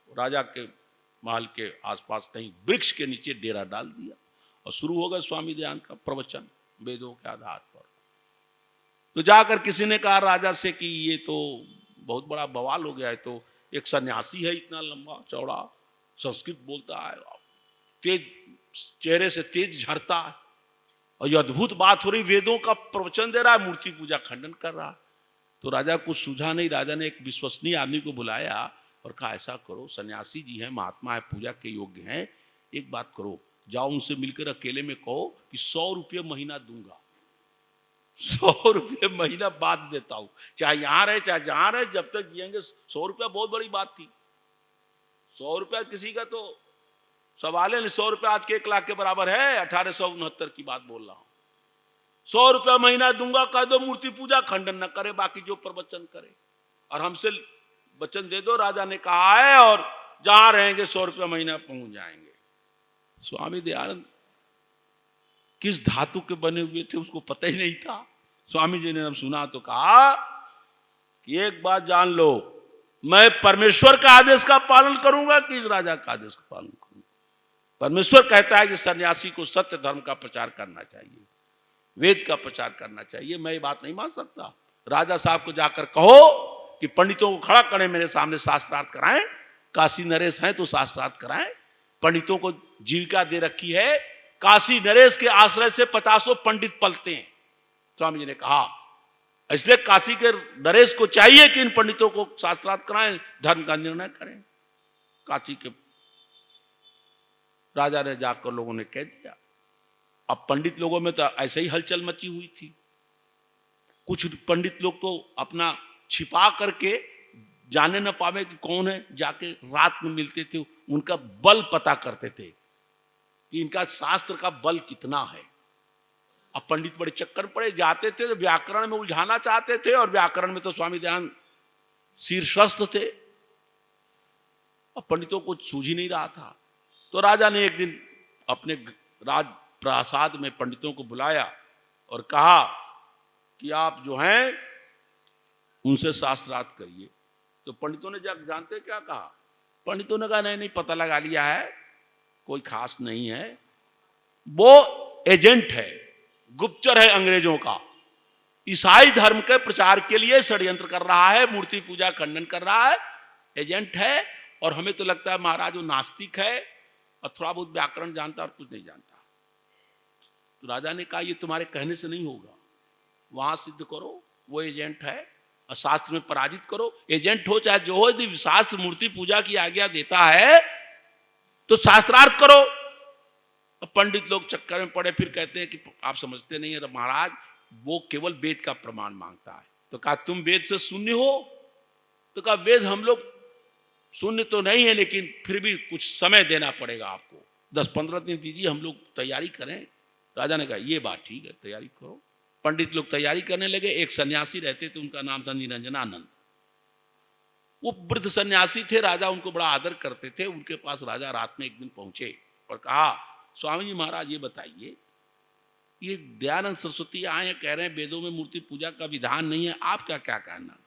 राजा के महल के आसपास कहीं वृक्ष के नीचे डेरा डाल दिया और शुरू हो गया स्वामी दयानंद का प्रवचन वेदों के आधार पर। तो जाकर किसी ने कहा राजा से कि ये तो बहुत बड़ा बवाल हो गया है, तो एक सन्यासी है इतना लंबा चौड़ा, संस्कृत बोलता है, तेज चेहरे से तेज झरता है, और ये अद्भुत बात हो रही, वेदों का प्रवचन दे रहा है, मूर्ति पूजा खंडन कर रहा है। तो राजा कुछ सूझा नहीं। राजा ने एक विश्वसनीय आदमी को बुलाया और कहा ऐसा करो, सन्यासी जी हैं, महात्मा है, पूजा के योग्य हैं, एक बात करो, जाओ उनसे मिलकर अकेले में कहो कि 100 रुपये महीना दूंगा, 100 रुपये महीना बाद देता हूं, चाहे यहां रहे चाहे जहां रहे, जब तक जिएंगे। 100 रुपया बहुत बड़ी बात थी। 100 रुपया किसी का तो सवाल है नहीं, 100 रुपया आज के 1 लाख के बराबर है। 1869 की बात बोल रहा हूं। 100 रुपया महीना दूंगा, कह दो मूर्ति पूजा खंडन न करे, बाकी जो प्रवचन करे, और हमसे वचन दे दो, राजा ने कहा है, और जहां रहेंगे 100 रुपया महीना पहुंच जाएंगे। स्वामी दयानंद किस धातु के बने हुए थे उसको पता ही नहीं था। स्वामी जी ने जब सुना तो कहा कि एक बात जान लो, मैं परमेश्वर का आदेश का पालन करूंगा कि इस राजा का आदेश का पालन करूंगा। परमेश्वर कहता है कि सन्यासी को सत्य धर्म का प्रचार करना चाहिए, वेद का प्रचार करना चाहिए, मैं ये बात नहीं मान सकता। राजा साहब को जाकर कहो कि पंडितों को खड़ा करें मेरे सामने, शास्त्रार्थ कराएं, काशी नरेश हैं तो शास्त्रार्थ कराएं। पंडितों को जीविका दे रखी है, काशी नरेश के आश्रय से 50 पंडित पलते हैं। स्वामी जी ने कहा इसलिए काशी के नरेश को चाहिए कि इन पंडितों को शास्त्रार्थ कराएं, धर्म का निर्णय करें। काशी के राजा ने जाकर लोगों ने कह दिया। अब पंडित लोगों में तो ऐसे ही हलचल मची हुई थी। कुछ पंडित लोग तो अपना छिपा करके जाने न पावे कि कौन है, जाके रात में मिलते थे, उनका बल पता करते थे कि इनका शास्त्र का बल कितना है। अब पंडित बड़े चक्कर पड़े, जाते थे तो व्याकरण में उलझाना चाहते थे, और व्याकरण में तो स्वामी दयानंद शीर्षस्थ थे। अब पंडितों को सूझ ही नहीं रहा था। तो राजा ने एक दिन अपने राज प्रासाद में पंडितों को बुलाया और कहा कि आप जो हैं उनसे शास्त्रार्थ करिए। तो पंडितों ने जानते क्या कहा? पंडितों ने कहा नहीं पता लगा लिया है, कोई खास नहीं है, वो एजेंट है, गुप्तचर है अंग्रेजों का, ईसाई धर्म के प्रचार के लिए षड्यंत्र कर रहा है, मूर्ति पूजा खंडन कर रहा है, एजेंट है। और हमें तो लगता है महाराज वो नास्तिक है और थोड़ा बहुत व्याकरण जानता और कुछ नहीं जानता। तो राजा ने कहा ये तुम्हारे कहने से नहीं होगा, वहां सिद्ध करो वो एजेंट है और शास्त्र में पराजित करो। एजेंट हो चाहे जो हो, यदि शास्त्र मूर्ति पूजा की आज्ञा देता है तो शास्त्रार्थ करो। अब पंडित लोग चक्कर में पड़े, फिर कहते हैं कि आप समझते नहीं है महाराज, वो केवल वेद का प्रमाण मांगता है। तो कहा तुम वेद से शून्य हो? तो कहा वेद हम लोग शून्य तो नहीं है, लेकिन फिर भी कुछ समय देना पड़ेगा आपको, 10-15 दिन दीजिए, हम लोग तैयारी करें। राजा ने कहा ये बात ठीक है, तैयारी करो। पंडित लोग तैयारी करने लगे। एक सन्यासी रहते थे, उनका नाम था निरंजनानंद। वो वृद्ध सन्यासी थे, राजा उनको बड़ा आदर करते थे। उनके पास राजा रात में एक दिन पहुंचे और कहा, स्वामी जी महाराज ये बताइए, ये दयानंद सरस्वती आए हैं, कह रहे हैं वेदों में मूर्ति पूजा का विधान नहीं है, आपका क्या कहना?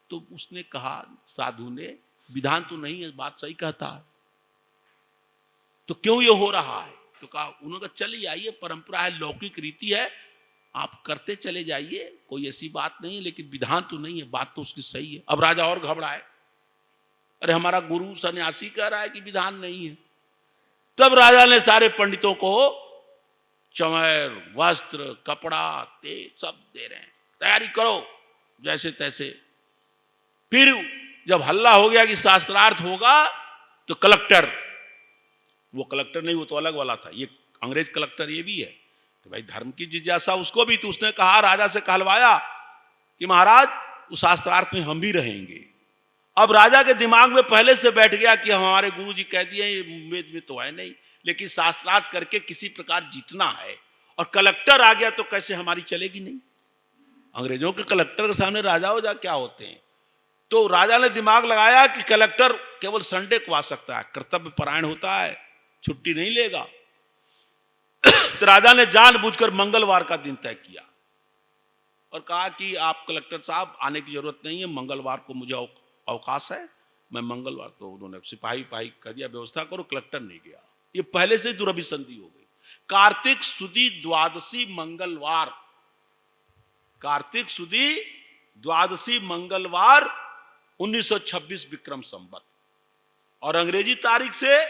तो उसने कहा, साधु ने, विधान तो नहीं है, बात सही कहता है, तो क्यों ये हो रहा है? तो कहा, उन्होंने कहा चलिए आइए, परंपरा है, लौकिक रीति है, आप करते चले जाइए, कोई ऐसी बात नहीं है, लेकिन विधान तो नहीं है, बात तो उसकी सही है। अब राजा और घबराए, अरे हमारा गुरु सन्यासी कह रहा है कि विधान नहीं है। तब राजा ने सारे पंडितों को चमर, वस्त्र, कपड़ा, तेल सब दे रहे हैं, तैयारी करो जैसे तैसे। फिर जब हल्ला हो गया कि शास्त्रार्थ होगा, तो कलेक्टर, वो कलेक्टर नहीं, वो तो अलग वाला था, ये अंग्रेज कलेक्टर ये भी है, तो भाई धर्म की जिज्ञासा उसको भी, तो उसने कहा, राजा से कहलवाया कि महाराज उस शास्त्रार्थ में हम भी रहेंगे। अब राजा के दिमाग में पहले से बैठ गया कि हमारे गुरु जी कह दिए, वेद में तो है नहीं, लेकिन शास्त्रार्थ करके किसी प्रकार जीतना है, और कलेक्टर आ गया तो कैसे हमारी चलेगी नहीं। अंग्रेजों के कलेक्टर के सामने राजा हो जा क्या होते हैं। तो राजा ने दिमाग लगाया कि कलेक्टर केवल संडे को आ सकता है, कर्तव्य परायण होता है, छुट्टी नहीं लेगा। तो राजा ने जानबूझकर मंगलवार का दिन तय किया और कहा कि आप कलेक्टर साहब आने की जरूरत नहीं है, मंगलवार को मुझे अवकाश है, मैं मंगलवार। तो उन्होंने सिपाही कर दिया, व्यवस्था करो, कलेक्टर नहीं गया। ये पहले से दुरभिसंधि हो गई। कार्तिक सुदी द्वादशी मंगलवार, कार्तिक सुदी द्वादशी मंगलवार 1926 विक्रम संवत, और अंग्रेजी तारीख से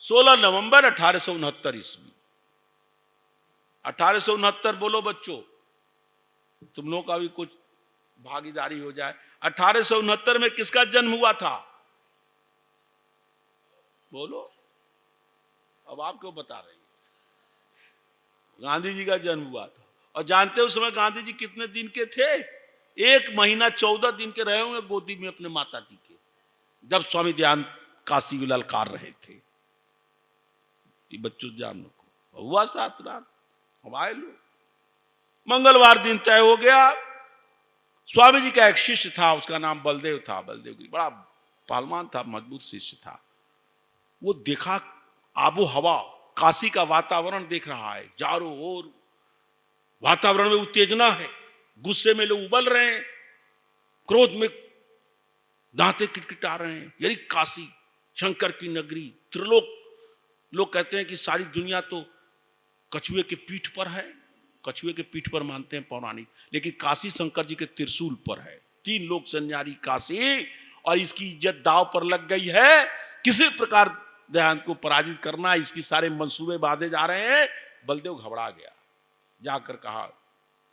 16 नवंबर 1869 ईस्वी। 1869 बोलो बच्चों, तुम लोगों का भी कुछ भागीदारी हो जाए। 1869 में किसका जन्म हुआ था? बोलो, अब आप क्यों बता रहे हैं? गांधी जी का जन्म हुआ था। और जानते हो उस समय गांधी जी कितने दिन के थे? 1 महीना 14 दिन के रहे होंगे गोदी में अपने माता जी के, जब स्वामी दयानंद काशी में ललकार रहे थे। ये बच्चों जान रखो, हुआ शास्त्रार्थ, अब आए लोग। मंगलवार दिन तय हो गया। स्वामी जी का एक शिष्य था, उसका नाम बलदेव था, बलदेव गिरी, बड़ा पहलवान था, मजबूत शिष्य था। वो देखा आबो हवा, काशी का वातावरण देख रहा है, चारों ओर वातावरण में उत्तेजना है, गुस्से में लोग उबल रहे हैं, क्रोध में दांते किटकिटा रहे हैं। यही काशी, शंकर की नगरी, त्रिलोक। लोग कहते हैं कि सारी दुनिया तो कछुए के पीठ पर है, कछुए के पीठ पर मानते हैं पौराणिक, लेकिन काशी शंकर जी के त्रिशूल पर है। 3 लोक से न्यारी काशी, और इसकी इज्जत दांव पर लग गई है। किसी प्रकार दयानंद को पराजित करना, इसकी सारे मंसूबे बांधे जा रहे हैं। बलदेव घबरा गया, जाकर कहा,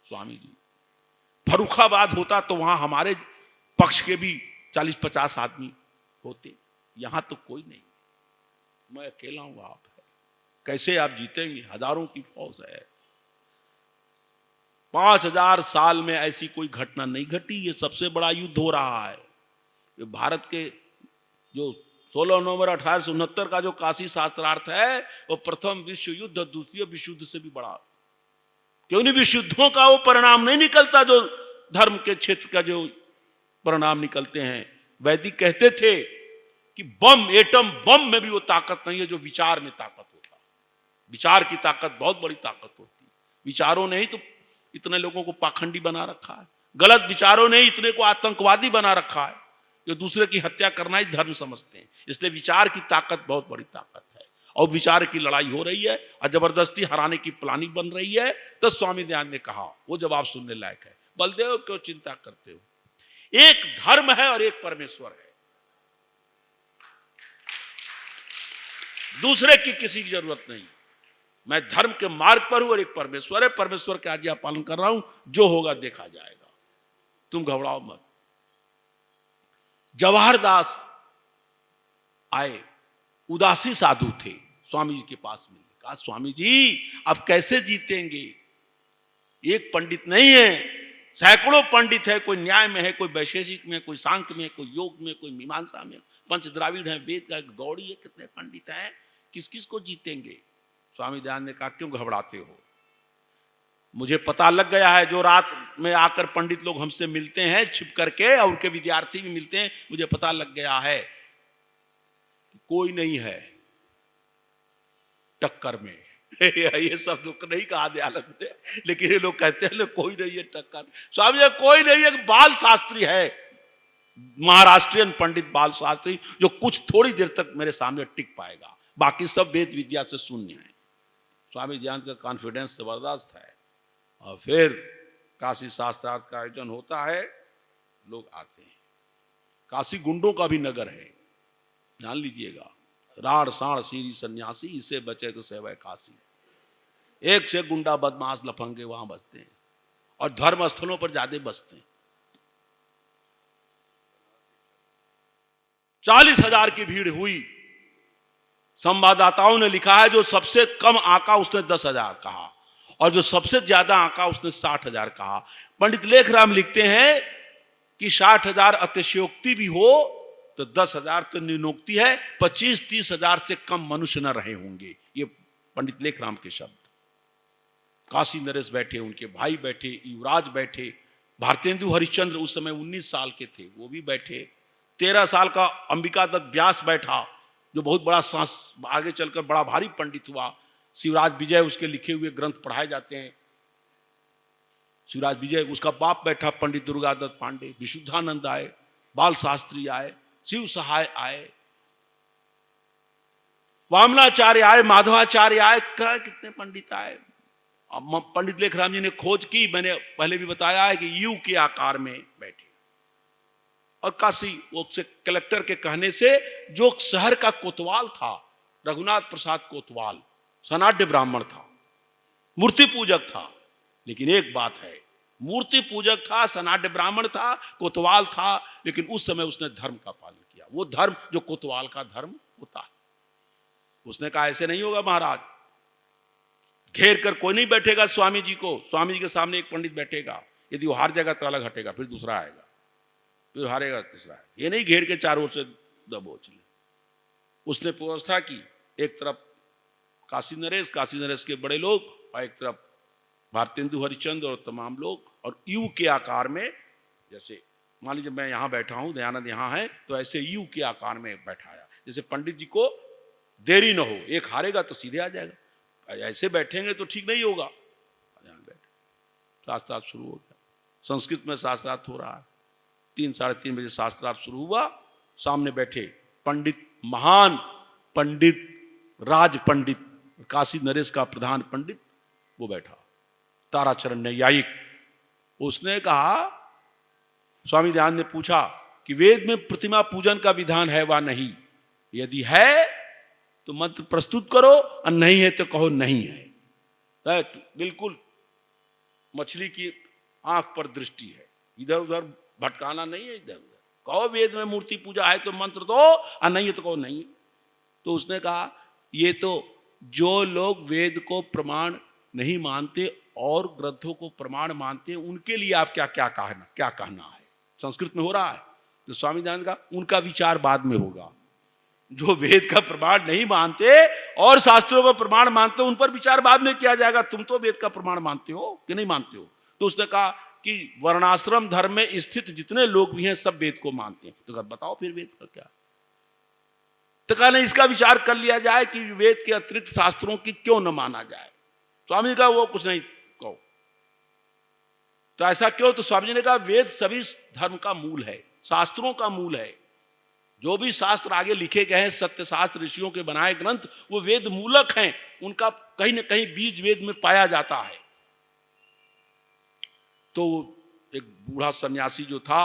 स्वामी जी फर्रुखाबाद होता तो वहां हमारे पक्ष के भी 40-50 आदमी होते, यहां तो कोई नहीं, मैं अकेला हूं, आप है, कैसे आप जीतेंगे? हजारों की फौज है। 5000 साल में ऐसी कोई घटना नहीं घटी। ये सबसे बड़ा युद्ध हो रहा है। ये भारत के जो 16 नवंबर 1869 का जो काशी शास्त्रार्थ है, वो प्रथम विश्व युद्ध, द्वितीय विश्व युद्ध से भी बड़ा। क्यों नहीं विश्व युद्धों का वो परिणाम नहीं निकलता जो धर्म के क्षेत्र का जो परिणाम निकलते हैं। वैदिक कहते थे कि बम, एटम बम में भी वो ताकत नहीं है जो विचार में ताकत होता। विचार की ताकत बहुत बड़ी ताकत होती है। विचारों ने ही तो इतने लोगों को पाखंडी बना रखा है, गलत विचारों ने इतने को आतंकवादी बना रखा है, जो दूसरे की हत्या करना ही धर्म समझते हैं। इसलिए विचार की ताकत बहुत बड़ी ताकत है, और विचार की लड़ाई हो रही है और जबरदस्ती हराने की प्लानिंग बन रही है। तो स्वामी दयानंद ने कहा, वो जवाब सुनने लायक है, बलदेव क्यों चिंता करते हो, एक धर्म है और एक परमेश्वर है, दूसरे की किसी की जरूरत नहीं। मैं धर्म के मार्ग पर हूं और एक परमेश्वर है, परमेश्वर के आज्ञा पालन कर रहा हूं, जो होगा देखा जाएगा, तुम घबराओ मत। जवाहर दास आए, उदासी साधु थे, स्वामी जी के पास मिले। कहा स्वामी जी अब कैसे जीतेंगे, एक पंडित नहीं है, सैकड़ों पंडित है, कोई न्याय में है, कोई वैशेषिक में, कोई सांख्य में, कोई योग में, कोई मीमांसा में, पंच द्राविड़ है, वेद का गौड़ी है, कितने पंडित हैं, किस किस को जीतेंगे। स्वामी दयानंद ने कहा क्यों घबराते हो, मुझे पता लग गया है, जो रात में आकर पंडित लोग हमसे मिलते हैं छिप करके और उनके विद्यार्थी भी मिलते हैं, मुझे पता लग गया है कि कोई नहीं है टक्कर में। ये सब लोग नहीं कहा दयानंद ने, लेकिन ये लोग कहते हैं कोई नहीं है टक्कर। स्वामी जी कोई नहीं है, बाल शास्त्री है, महाराष्ट्रियन पंडित बाल शास्त्री, जो कुछ थोड़ी देर तक मेरे सामने टिक पाएगा, बाकी सब वेद विद्या से शून्य है। स्वामी दयानंद का कॉन्फिडेंस जबरदस्त है। और फिर काशी शास्त्रार्थ का आयोजन होता है, लोग आते हैं। काशी गुंडों का भी नगर है, जान लीजिएगा, राड़ साड़ सीरी सन्यासी, इसे बचे तो सेवय काशी। एक से गुंडा बदमाश लफंगे वहां बसते हैं और धर्म स्थलों पर ज्यादा बसते हैं। 40,000 की भीड़ हुई। संवाददाताओं ने लिखा है जो सबसे कम आंका उसने 10,000 कहा और जो सबसे ज्यादा आंका उसने 60,000 कहा। पंडित लेखराम लिखते हैं कि 60,000 अतिशयोक्ति भी हो तो 10,000 तो न्यूनोक्ति है, 25-30 हजार से कम मनुष्य न रहे होंगे। ये पंडित लेखराम के शब्द। काशी नरेश बैठे, उनके भाई बैठे, युवराज बैठे, भारतेंदु हरिश्चंद्र उस समय 19 साल के थे, वो भी बैठे, 13 साल का अंबिका दत्त व्यास बैठा, जो बहुत बड़ा आगे चलकर बड़ा भारी पंडित हुआ। शिवराज विजय, उसके लिखे हुए ग्रंथ पढ़ाए जाते हैं। शिवराज विजय, उसका बाप बैठा पंडित दुर्गादत्त पांडे, विशुद्धानंद आए, बाल शास्त्री आए, शिव सहाय आए, वामनाचार्य आए, माधवाचार्य आए, कितने पंडित आए। पंडित लेखराम जी ने खोज की, मैंने पहले भी बताया है कि यू के आकार में बैठे। और काशी वो से कलेक्टर के कहने से, जो शहर का कोतवाल था, रघुनाथ प्रसाद कोतवाल, सनाड्य ब्राह्मण था, मूर्ति पूजक था, लेकिन एक बात है, मूर्ति पूजक था, सनाड्य ब्राह्मण था, कोतवाल था, लेकिन उस समय उसने धर्म का पालन किया, वो धर्म जो कोतवाल का धर्म होता है। उसने कहा ऐसे नहीं होगा महाराज, घेर कर कोई नहीं बैठेगा स्वामी जी को, स्वामी जी के सामने एक पंडित बैठेगा, यदि वो हार जाएगा तो अलग हटेगा, फिर दूसरा आएगा, फिर हारेगा तीसरा आएगा, ये नहीं घेर के चारों ओर से दबोच ले। उसने व्यवस्था की, एक तरफ काशी नरेश के बड़े लोग और एक तरफ भारतेंदु हरिश्चंद्र और तमाम लोग, और यू के आकार में, जैसे मान लीजिए मैं यहाँ बैठा हूँ, दयानंद यहाँ है, तो ऐसे यू के आकार में बैठाया, जैसे पंडित जी को देरी न हो, एक हारेगा तो सीधे आ जाएगा, ऐसे बैठेंगे तो ठीक नहीं होगा। शास्त्रार्थ शुरू हो गया, संस्कृत में शास्त्रार्थ हो रहा है। 3-3:30 बजे शास्त्रार्थ शुरू हुआ। सामने बैठे पंडित, महान पंडित, राज पंडित, काशी नरेश का प्रधान पंडित वो बैठा, ताराचरण न्यायिक। उसने कहा, स्वामी दयानंद ने पूछा कि वेद में प्रतिमा पूजन का विधान है वा नहीं, यदि है तो मंत्र प्रस्तुत करो और नहीं है तो कहो नहीं है। बिल्कुल मछली की आंख पर दृष्टि है, इधर उधर भटकाना नहीं है, इधर उधर कहो वेद में मूर्ति पूजा है तो मंत्र दो और नहीं है तो कहो नहीं। तो उसने कहा ये तो जो लोग वेद को प्रमाण नहीं मानते और ग्रंथों को प्रमाण मानते हैं, उनके लिए आप क्या कहना है। संस्कृत में हो रहा है। तो स्वामी दयानंद का उनका विचार बाद में होगा। जो वेद का प्रमाण नहीं मानते और शास्त्रों का प्रमाण मानते हो, उन पर विचार बाद में किया जाएगा। तुम तो वेद का प्रमाण मानते हो कि नहीं मानते हो। तो उसने कहा कि वर्णाश्रम धर्म में स्थित जितने लोग भी हैं सब वेद को मानते हैं। तो बताओ फिर वेद का क्या। तो कहा नहीं, इसका विचार कर लिया जाए कि वेद के अतिरिक्त शास्त्रों की क्यों न माना जाए। स्वामी का वो कुछ नहीं कहो तो ऐसा क्यों। तो स्वामी जी ने कहा वेद सभी धर्म का मूल है, शास्त्रों का मूल है। जो भी शास्त्र आगे लिखे गए हैं, सत्य शास्त्र ऋषियों के बनाए ग्रंथ, वो वेद मूलक हैं। उनका कहीं न कहीं बीज वेद में पाया जाता है। तो एक बूढ़ा सन्यासी जो था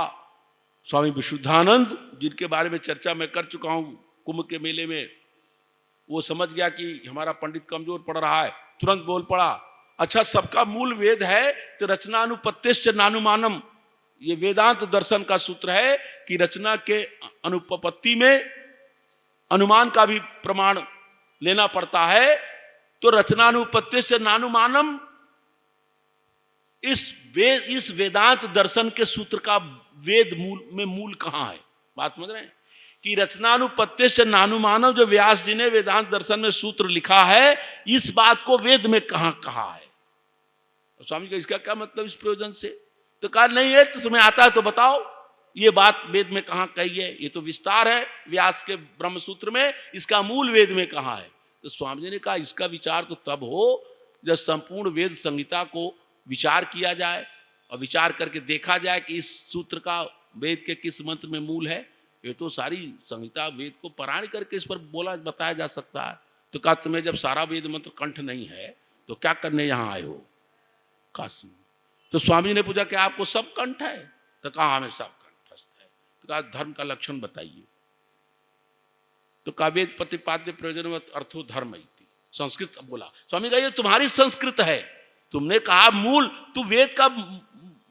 स्वामी विशुद्धानंद, जिनके बारे में चर्चा मैं कर चुका हूं कुंभ के मेले में, वो समझ गया कि हमारा पंडित कमजोर पड़ रहा है। तुरंत बोल पड़ा, अच्छा सबका मूल वेद है तो रचनानुपत्तिश्च नानुमानम। ये वेदांत दर्शन का सूत्र है कि रचना के अनुपपत्ति में अनुमान का भी प्रमाण लेना पड़ता है। तो रचनानुपत्तिश्च नानुमानम, इस वेदांत दर्शन के सूत्र का वेद मूल कहां है? बात समझ रहे हैं कि रचनानुपत्तिश्च नानुमानम, जो व्यास जी ने वेदांत दर्शन में सूत्र लिखा है, इस बात को वेद में कहां कहा है? स्वामी का इसका क्या मतलब इस प्रयोजन से? तो कहा नहीं है, तो तुम्हें आता है तो बताओ, ये बात वेद में कहां कही है? ये तो विस्तार है व्यास के ब्रह्म सूत्र में, इसका मूल वेद में कहां है? तो स्वामी जी ने कहा इसका विचार तो तब हो जब संपूर्ण वेद संहिता को विचार किया जाए और विचार करके देखा जाए कि इस सूत्र का वेद के किस मंत्र में मूल है। ये तो सारी संहिता वेद को पारायण करके इस पर बोला बताया जा सकता है। तो कहा तुम्हें जब सारा वेद मंत्र कंठ नहीं है तो क्या करने यहाँ आए हो काशी? तो स्वामी जी ने पूछा कि आपको सब कंठ है? तो कहा हमें सब कंठस्थ है। तो कहा धर्म का लक्षण बताइए। तो कहा वेद प्रतिपाद्य प्रयोजन अर्थो धर्म इति, संस्कृत बोला। स्वामी कहा ये तुम्हारी संस्कृत है, तुमने कहा मूल, तू वेद का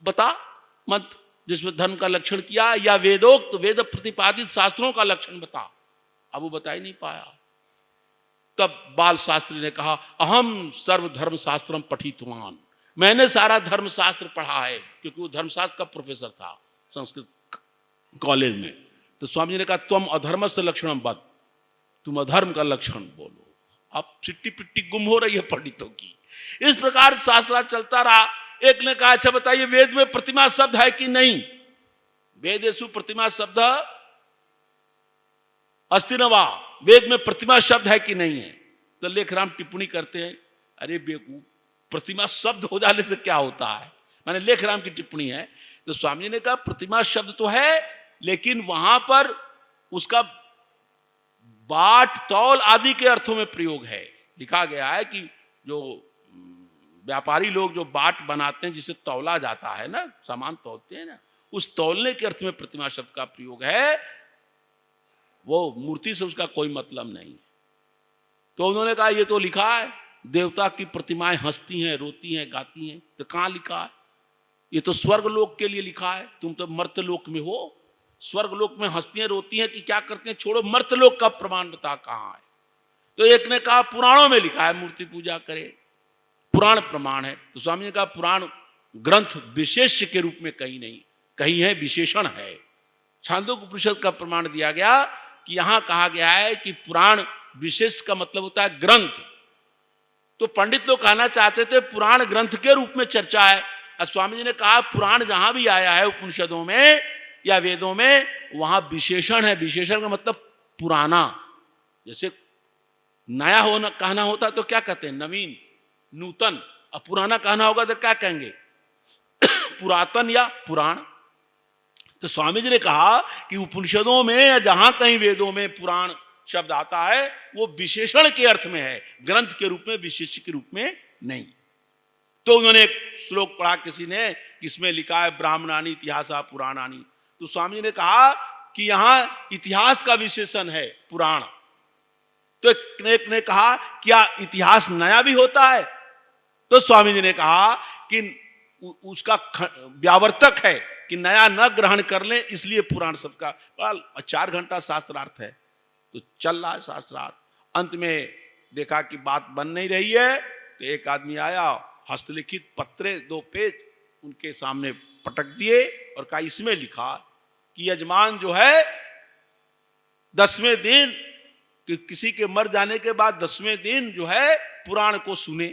बता मंत्र जिसमें धर्म का लक्षण किया, या वेदोक्त वेद प्रतिपादित शास्त्रों का लक्षण बता। अब वो बता ही नहीं पाया। तब बाल शास्त्री ने कहा अहम सर्वधर्म शास्त्रम पठितवान, मैंने सारा धर्म शास्त्र पढ़ा है, क्योंकि वो धर्मशास्त्र का प्रोफेसर था संस्कृत कॉलेज में। तो स्वामी जी ने कहा तुम अधर्म से लक्षणम बद, तुम अधर्म का लक्षण बोलो। अब चिट्टी पिट्टी गुम हो रही है पंडितों की। इस प्रकार शास्त्र चलता रहा। एक ने कहा अच्छा बताइए वेद में प्रतिमा शब्द है कि नहीं? वेदेषु प्रतिमा शब्द अस्ति न वा, वेद में प्रतिमा शब्द है कि नहीं है? तो लेखराम टिप्पणी करते हैं अरे बेवकूफ, प्रतिमा शब्द हो जाने से क्या होता है? मैंने लेखराम की टिप्पणी है। तो स्वामी जी ने कहा प्रतिमा शब्द तो है, लेकिन वहां पर उसका बाट तौल आदि के अर्थों में प्रयोग है। लिखा गया है कि जो व्यापारी लोग जो बाट बनाते हैं जिसे तौला जाता है ना, सामान तौलते हैं ना, उस तौलने के अर्थ में प्रतिमा शब्द का प्रयोग है। वो मूर्ति से उसका कोई मतलब नहीं। तो उन्होंने कहा ये तो लिखा है देवता की प्रतिमाएं हंसती हैं, रोती हैं, गाती हैं। तो कहाँ लिखा है? ये तो स्वर्ग लोक के लिए लिखा है, तुम तो मर्त्यलोक में हो। स्वर्ग लोक में हंसती हैं रोती हैं कि क्या करते हैं छोड़ो, मर्त्यलोक का प्रमाण बता कहाँ है? तो एक ने कहा पुराणों में लिखा है मूर्ति पूजा करे, पुराण प्रमाण है। तो स्वामी ने कहा पुराण ग्रंथ विशेष के रूप में कहीं नहीं, कहीं है विशेषण है। छांदोग्य उपनिषद का प्रमाण दिया गया कि यहां कहा गया है कि पुराण विशेष का मतलब होता है ग्रंथ। तो पंडित लोग कहना चाहते थे पुराण ग्रंथ के रूप में चर्चा है। और स्वामी जी ने कहा पुराण जहां भी आया है उपनिषदों में या वेदों में, वहां विशेषण है। विशेषण का मतलब पुराना। जैसे नया होना कहना होता तो क्या कहते हैं? नवीन, नूतन। अब पुराना कहना होगा तो क्या कहेंगे? पुरातन या पुराण। तो स्वामी जी ने कहा कि उपनिषदों में या जहां कहीं वेदों में पुराण शब्द आता है वो विशेषण के अर्थ में है, ग्रंथ के रूप में, विशेष के रूप में नहीं। तो उन्होंने एक श्लोक पढ़ा किसी ने, इसमें लिखा है ब्राह्मणानी इतिहासा पुराणानी। तो स्वामी जी ने कहा कि यहां इतिहास का विशेषण है पुराण। तो एक ने कहा क्या इतिहास नया भी होता है? तो स्वामी जी ने कहा कि उसका व्यावर्तक है कि नया न ग्रहण कर ले, इसलिए पुराण सबका 4 घंटा शास्त्रार्थ है। तो चल रहा है शास्त्रार्थ। अंत में देखा कि बात बन नहीं रही है, तो एक आदमी आया, हस्तलिखित पत्रे 2 पेज उनके सामने पटक दिए और कहा इसमें लिखा कि यजमान जो है 10वें दिन, कि किसी के मर जाने के बाद 10वें दिन जो है पुराण को सुने।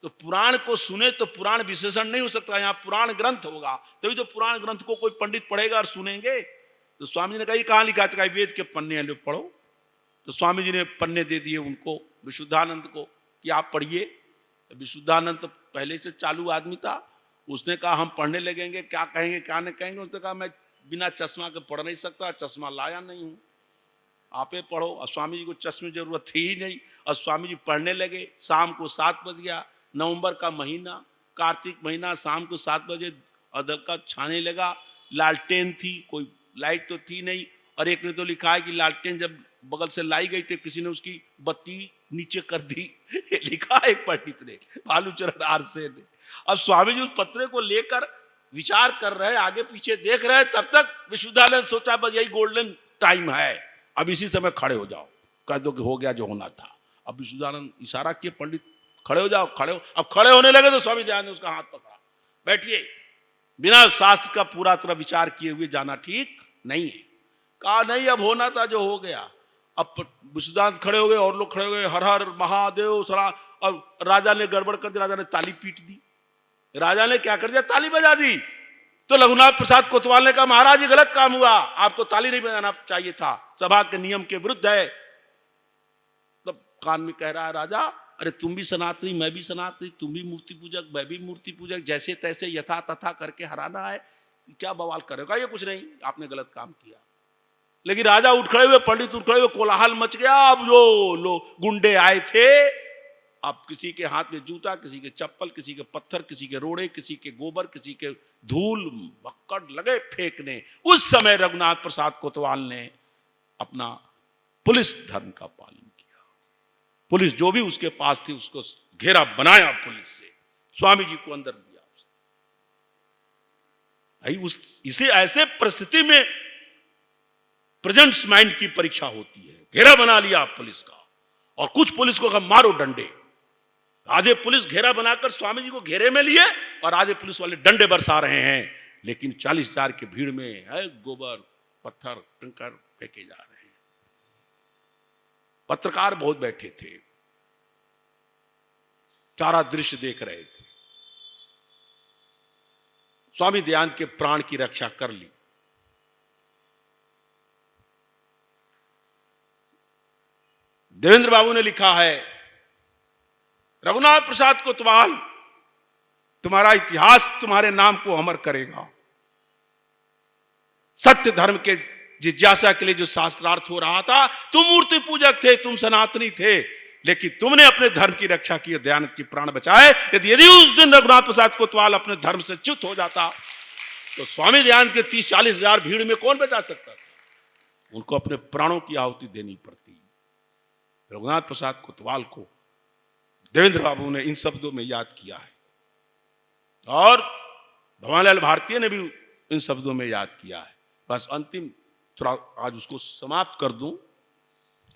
तो पुराण को सुने तो पुराण विशेषण नहीं हो सकता, यहाँ पुराण ग्रंथ होगा, तभी तो पुराण ग्रंथ को कोई पंडित पढ़ेगा और सुनेंगे। तो स्वामी जी ने कहा ये कहाँ लिखा था? वेद के पन्ने हैं, लोग पढ़ो। तो स्वामी जी ने पन्ने दे दिए उनको, विशुद्धानंद को, कि आप पढ़िए। विशुद्धानंद तो पहले से चालू आदमी था। उसने कहा हम पढ़ने लगेंगे, क्या कहेंगे क्या नहीं कहेंगे। उसने कहा मैं बिना चश्मा के पढ़ नहीं सकता, चश्मा लाया नहीं हूँ, आपे पढ़ो। और स्वामी जी को चश्मे की जरूरत थी ही नहीं। और स्वामी जी पढ़ने लगे। शाम को 7 बज गया, नवंबर का महीना, कार्तिक महीना, शाम को 7 बजे अदल का छाने लगा। लालटेन थी, कोई लाइट तो थी नहीं। और एक ने तो लिखा है कि लालटेन जब बगल से लाई गई थी, किसी ने उसकी बत्ती नीचे कर दी। लिखा है एक पंडित ने, भालूचरण आरसे ने। अब स्वामी जी उस पत्रे को लेकर विचार कर रहे, आगे पीछे देख रहे, तब तक विशुद्धानंद सोचा बस यही गोल्डन टाइम है, अब इसी समय खड़े हो जाओ, कह दो कि हो गया जो होना था। अब विशुद्धानंद इशारा किए, पंडित खड़े हो जाओ, खड़े हो। अब खड़े होने लगे तो स्वामी दयानंद ने उसका हाथ पकड़ा, बैठिए, बिना शास्त्र का पूरा तरह विचार किए हुए जाना ठीक नहीं है। कहा नहीं, अब होना था जो हो गया। अब विशुद्धानंद खड़े हो गए और लोग खड़े हो गए, हर हर महादेव सरा। और राजा ने गड़बड़ कर दी, राजा ने ताली पीट दी। राजा ने क्या कर दिया, ताली बजा दी। तो रघुनाथ प्रसाद कोतवाल ने कहा महाराज ये गलत काम हुआ, आपको ताली नहीं बजाना चाहिए था, सभा के नियम के विरुद्ध है। तब कान में कह रहा है राजा, अरे तुम भी सनातनी, मैं भी सनातनी, तुम भी मूर्ति पूजक, मैं भी मूर्ति पूजक, जैसे तैसे यथा तथा करके हराना है, क्या बवाल कर रहे हो? कहा ये कुछ नहीं, आपने गलत काम किया। लेकिन राजा उठ खड़े हुए, पंडित उठ खड़े हुए, कोलाहल मच गया। अब जो लोग गुंडे आए थे, अब किसी के हाथ में जूता, किसी के चप्पल, किसी के पत्थर, किसी के रोड़े, किसी के गोबर, किसी के धूल भक्कड़ लगे फेंकने। उस समय रघुनाथ प्रसाद कोतवाल ने अपना पुलिस धर्म का पालन किया। पुलिस जो भी उसके पास थी उसको घेरा बनाया पुलिस से, स्वामी जी को अंदर लिया। इसे ऐसे परिस्थिति में प्रेजेंस माइंड की परीक्षा होती है। घेरा बना लिया पुलिस का, और कुछ पुलिस को कहा मारो डंडे। आधे पुलिस घेरा बनाकर स्वामी जी को घेरे में लिए और आधे पुलिस वाले डंडे बरसा रहे हैं, लेकिन 40,000 की भीड़ में है गोबर पत्थर कंकड़ फेंके जा रहे हैं। पत्रकार बहुत बैठे थे, सारा दृश्य देख रहे थे। स्वामी दयानंद के प्राण की रक्षा कर ली। देवेंद्र बाबू ने लिखा है, रघुनाथ प्रसाद कोतवाल, तुम्हारा इतिहास तुम्हारे नाम को अमर करेगा। सत्य धर्म के जिज्ञासा के लिए जो शास्त्रार्थ हो रहा था, तुम मूर्ति पूजक थे, तुम सनातनी थे, लेकिन तुमने अपने धर्म की रक्षा की, दयानंद की प्राण बचाए। यदि उस दिन रघुनाथ प्रसाद कोतवाल अपने धर्म से च्युत हो जाता तो स्वामी दयानंद के 30-40 हजार भीड़ में कौन बचा सकता था? उनको अपने प्राणों की आहुति देनी पड़ती। रघुनाथ प्रसाद कोतवाल को देवेंद्र बाबू ने इन शब्दों में याद किया है, और भंवरलाल भारती ने भी इन शब्दों में याद किया है। बस अंतिम थोड़ा आज उसको समाप्त कर दूं।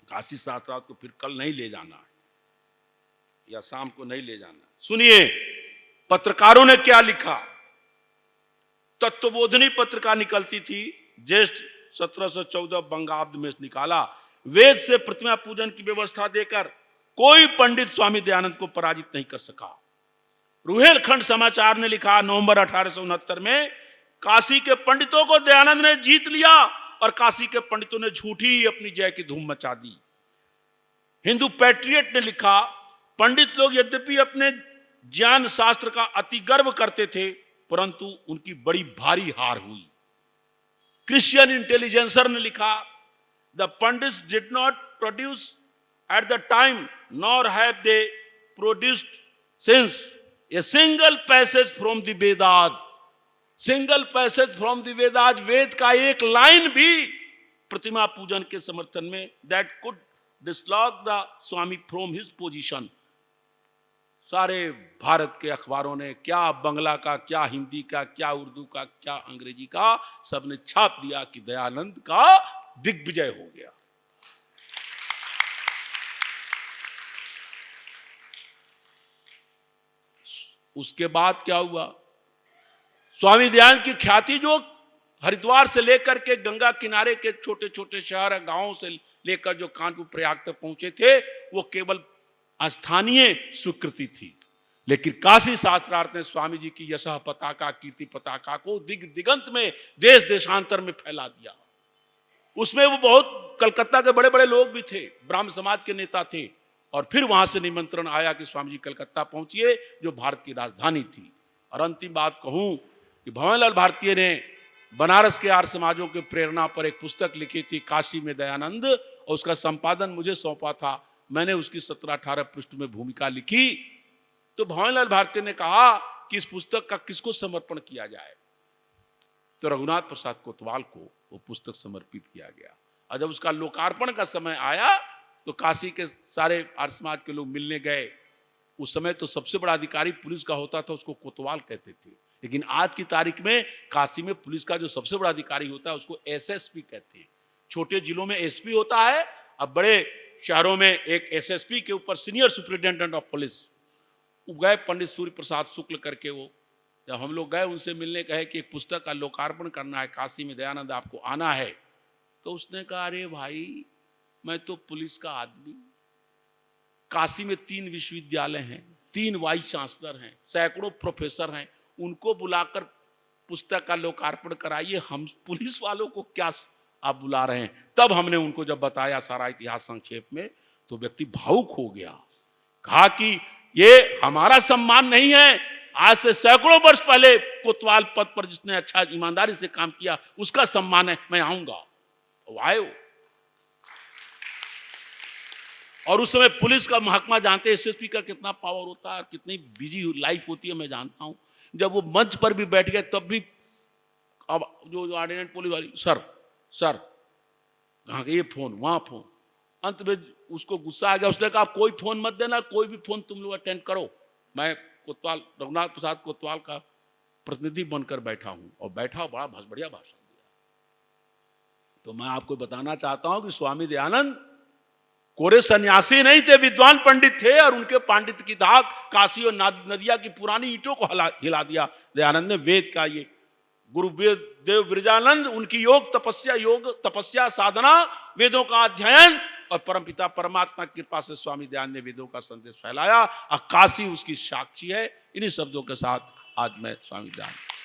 काशी शास्त्रार्थ को फिर कल नहीं ले जाना है या शाम को नहीं ले जाना। सुनिए पत्रकारों ने क्या लिखा। तत्वबोधिनी पत्रिका निकलती थी, ज्येष्ठ 1714 बंगाब्द में निकाला। वेद से प्रतिमा पूजन की व्यवस्था देकर कोई पंडित स्वामी दयानंद को पराजित नहीं कर सका। रुहेलखंड समाचार ने लिखा नवंबर 1869 में, काशी के पंडितों को दयानंद ने जीत लिया और काशी के पंडितों ने झूठी अपनी जय की धूम मचा दी। हिंदू पैट्रियट ने लिखा, पंडित लोग यद्यपि अपने ज्ञान शास्त्र का अति गर्व करते थे, परंतु उनकी बड़ी भारी हार हुई। क्रिश्चियन इंटेलिजेंसर ने लिखा, the pandits did not produce at the time nor have they produced since a single passage from the Vedas. Single passage from the Vedas, वेद का एक लाइन भी प्रतिमा पूजन के समर्थन में, that could dislodge the swami from his position. सारे भारत के अखबारों ने, क्या बंगला का, क्या हिंदी का, क्या उर्दू का, क्या अंग्रेजी का, सबने छाप दिया कि दयानंद का दिग्विजय हो गया। उसके बाद क्या हुआ, स्वामी दयानंद की ख्याति जो हरिद्वार से लेकर के गंगा किनारे के छोटे छोटे शहर गांवों से लेकर जो कानपुर प्रयाग तक पहुंचे थे, वो केवल स्थानीय स्वीकृति थी। लेकिन काशी शास्त्रार्थ ने स्वामी जी की यशः पताका, कीर्ति पताका को दिगंत में, देश देशांतर में फैला दिया। उसमें वो बहुत कलकत्ता के बड़े बड़े लोग भी थे, ब्राह्म समाज के नेता थे, और फिर वहां से निमंत्रण आया कि स्वामी जी कलकत्ता पहुंचिए, जो भारत की राजधानी थी। और अंतिम बात कहूं कि भंवरलाल भारती ने बनारस के आर्य समाजों के प्रेरणा पर एक पुस्तक लिखी थी, काशी में दयानंद, और उसका संपादन मुझे सौंपा था। मैंने उसकी 17-18 पृष्ठ में भूमिका लिखी। तो भंवरलाल भारती ने कहा कि इस पुस्तक का किसको समर्पण किया जाए, तो रघुनाथ प्रसाद कोतवाल को वो पुस्तक समर्पित किया गया। और जब उसका लोकार्पण का समय आया तो काशी के सारे आर्य समाज के लोग मिलने गए। उस समय तो सबसे बड़ा अधिकारी पुलिस का होता था, उसको कोतवाल कहते थे। लेकिन आज की तारीख में काशी में पुलिस का जो सबसे बड़ा अधिकारी होता है उसको एसएसपी कहते हैं। छोटे जिलों में एसपी होता है, अब बड़े शहरों में एक एसएसपी के ऊपर सीनियर सुपरिटेंडेंट ऑफ पुलिस गए, पंडित सूर्य प्रसाद शुक्ल करके। वो जब हम लोग गए उनसे मिलने, कहे कि एक पुस्तक का लोकार्पण करना है काशी में, दयानंद आपको आना है। तो उसने कहा, अरे भाई मैं तो पुलिस का आदमी, काशी में 3 विश्वविद्यालय हैं, 3 वाइस चांसलर हैं, सैकड़ों प्रोफेसर हैं, उनको बुलाकर पुस्तक का लोकार्पण कराइए, हम पुलिस वालों को क्या आप बुला रहे हैं। तब हमने उनको जब बताया सारा इतिहास संक्षेप में, तो व्यक्ति भावुक हो गया, कहा कि ये हमारा सम्मान नहीं है, आज से सैकड़ों वर्ष पहले कोतवाल पद पर जिसने अच्छा ईमानदारी से काम किया उसका सम्मान है, मैं आऊंगा। वो आए। और उस समय पुलिस का महकमा जानते हैं एसएसपी का कितना पावर होता है, कितनी बिजी लाइफ होती है, मैं जानता हूं। जब वो मंच पर भी बैठ गए तब भी अब जो ऑर्डिनेट पुलिस वाली, सर सर कहाँ गए, ये फोन वहां फोन। अंत में उसको गुस्सा आ गया, उसने कहा कोई फोन मत देना, कोई भी फोन तुम लोग अटेंड करो, मैं कोतवाल रघुनाथ प्रसाद कोतवाल का प्रतिनिधि बनकर बैठा हूं। और बैठा, बड़ा बढ़िया भाषण दिया। तो मैं आपको बताना चाहता हूं कि स्वामी दयानंद कोरे सन्यासी नहीं थे, विद्वान पंडित थे, और उनके पांडित्य की धाक काशी और नदिया की पुरानी ईंटों को हिला दिया दयानंद ने। वेद का ये गुरु देव विरजानंद, उनकी योग तपस्या साधना, वेदों का अध्ययन, और परमपिता परमात्मा की कृपा से स्वामी दयानंद ने वेदों का संदेश फैलाया, और काशी उसकी साक्षी है। इन्हीं शब्दों के साथ आज मैं स्वामी दयानंद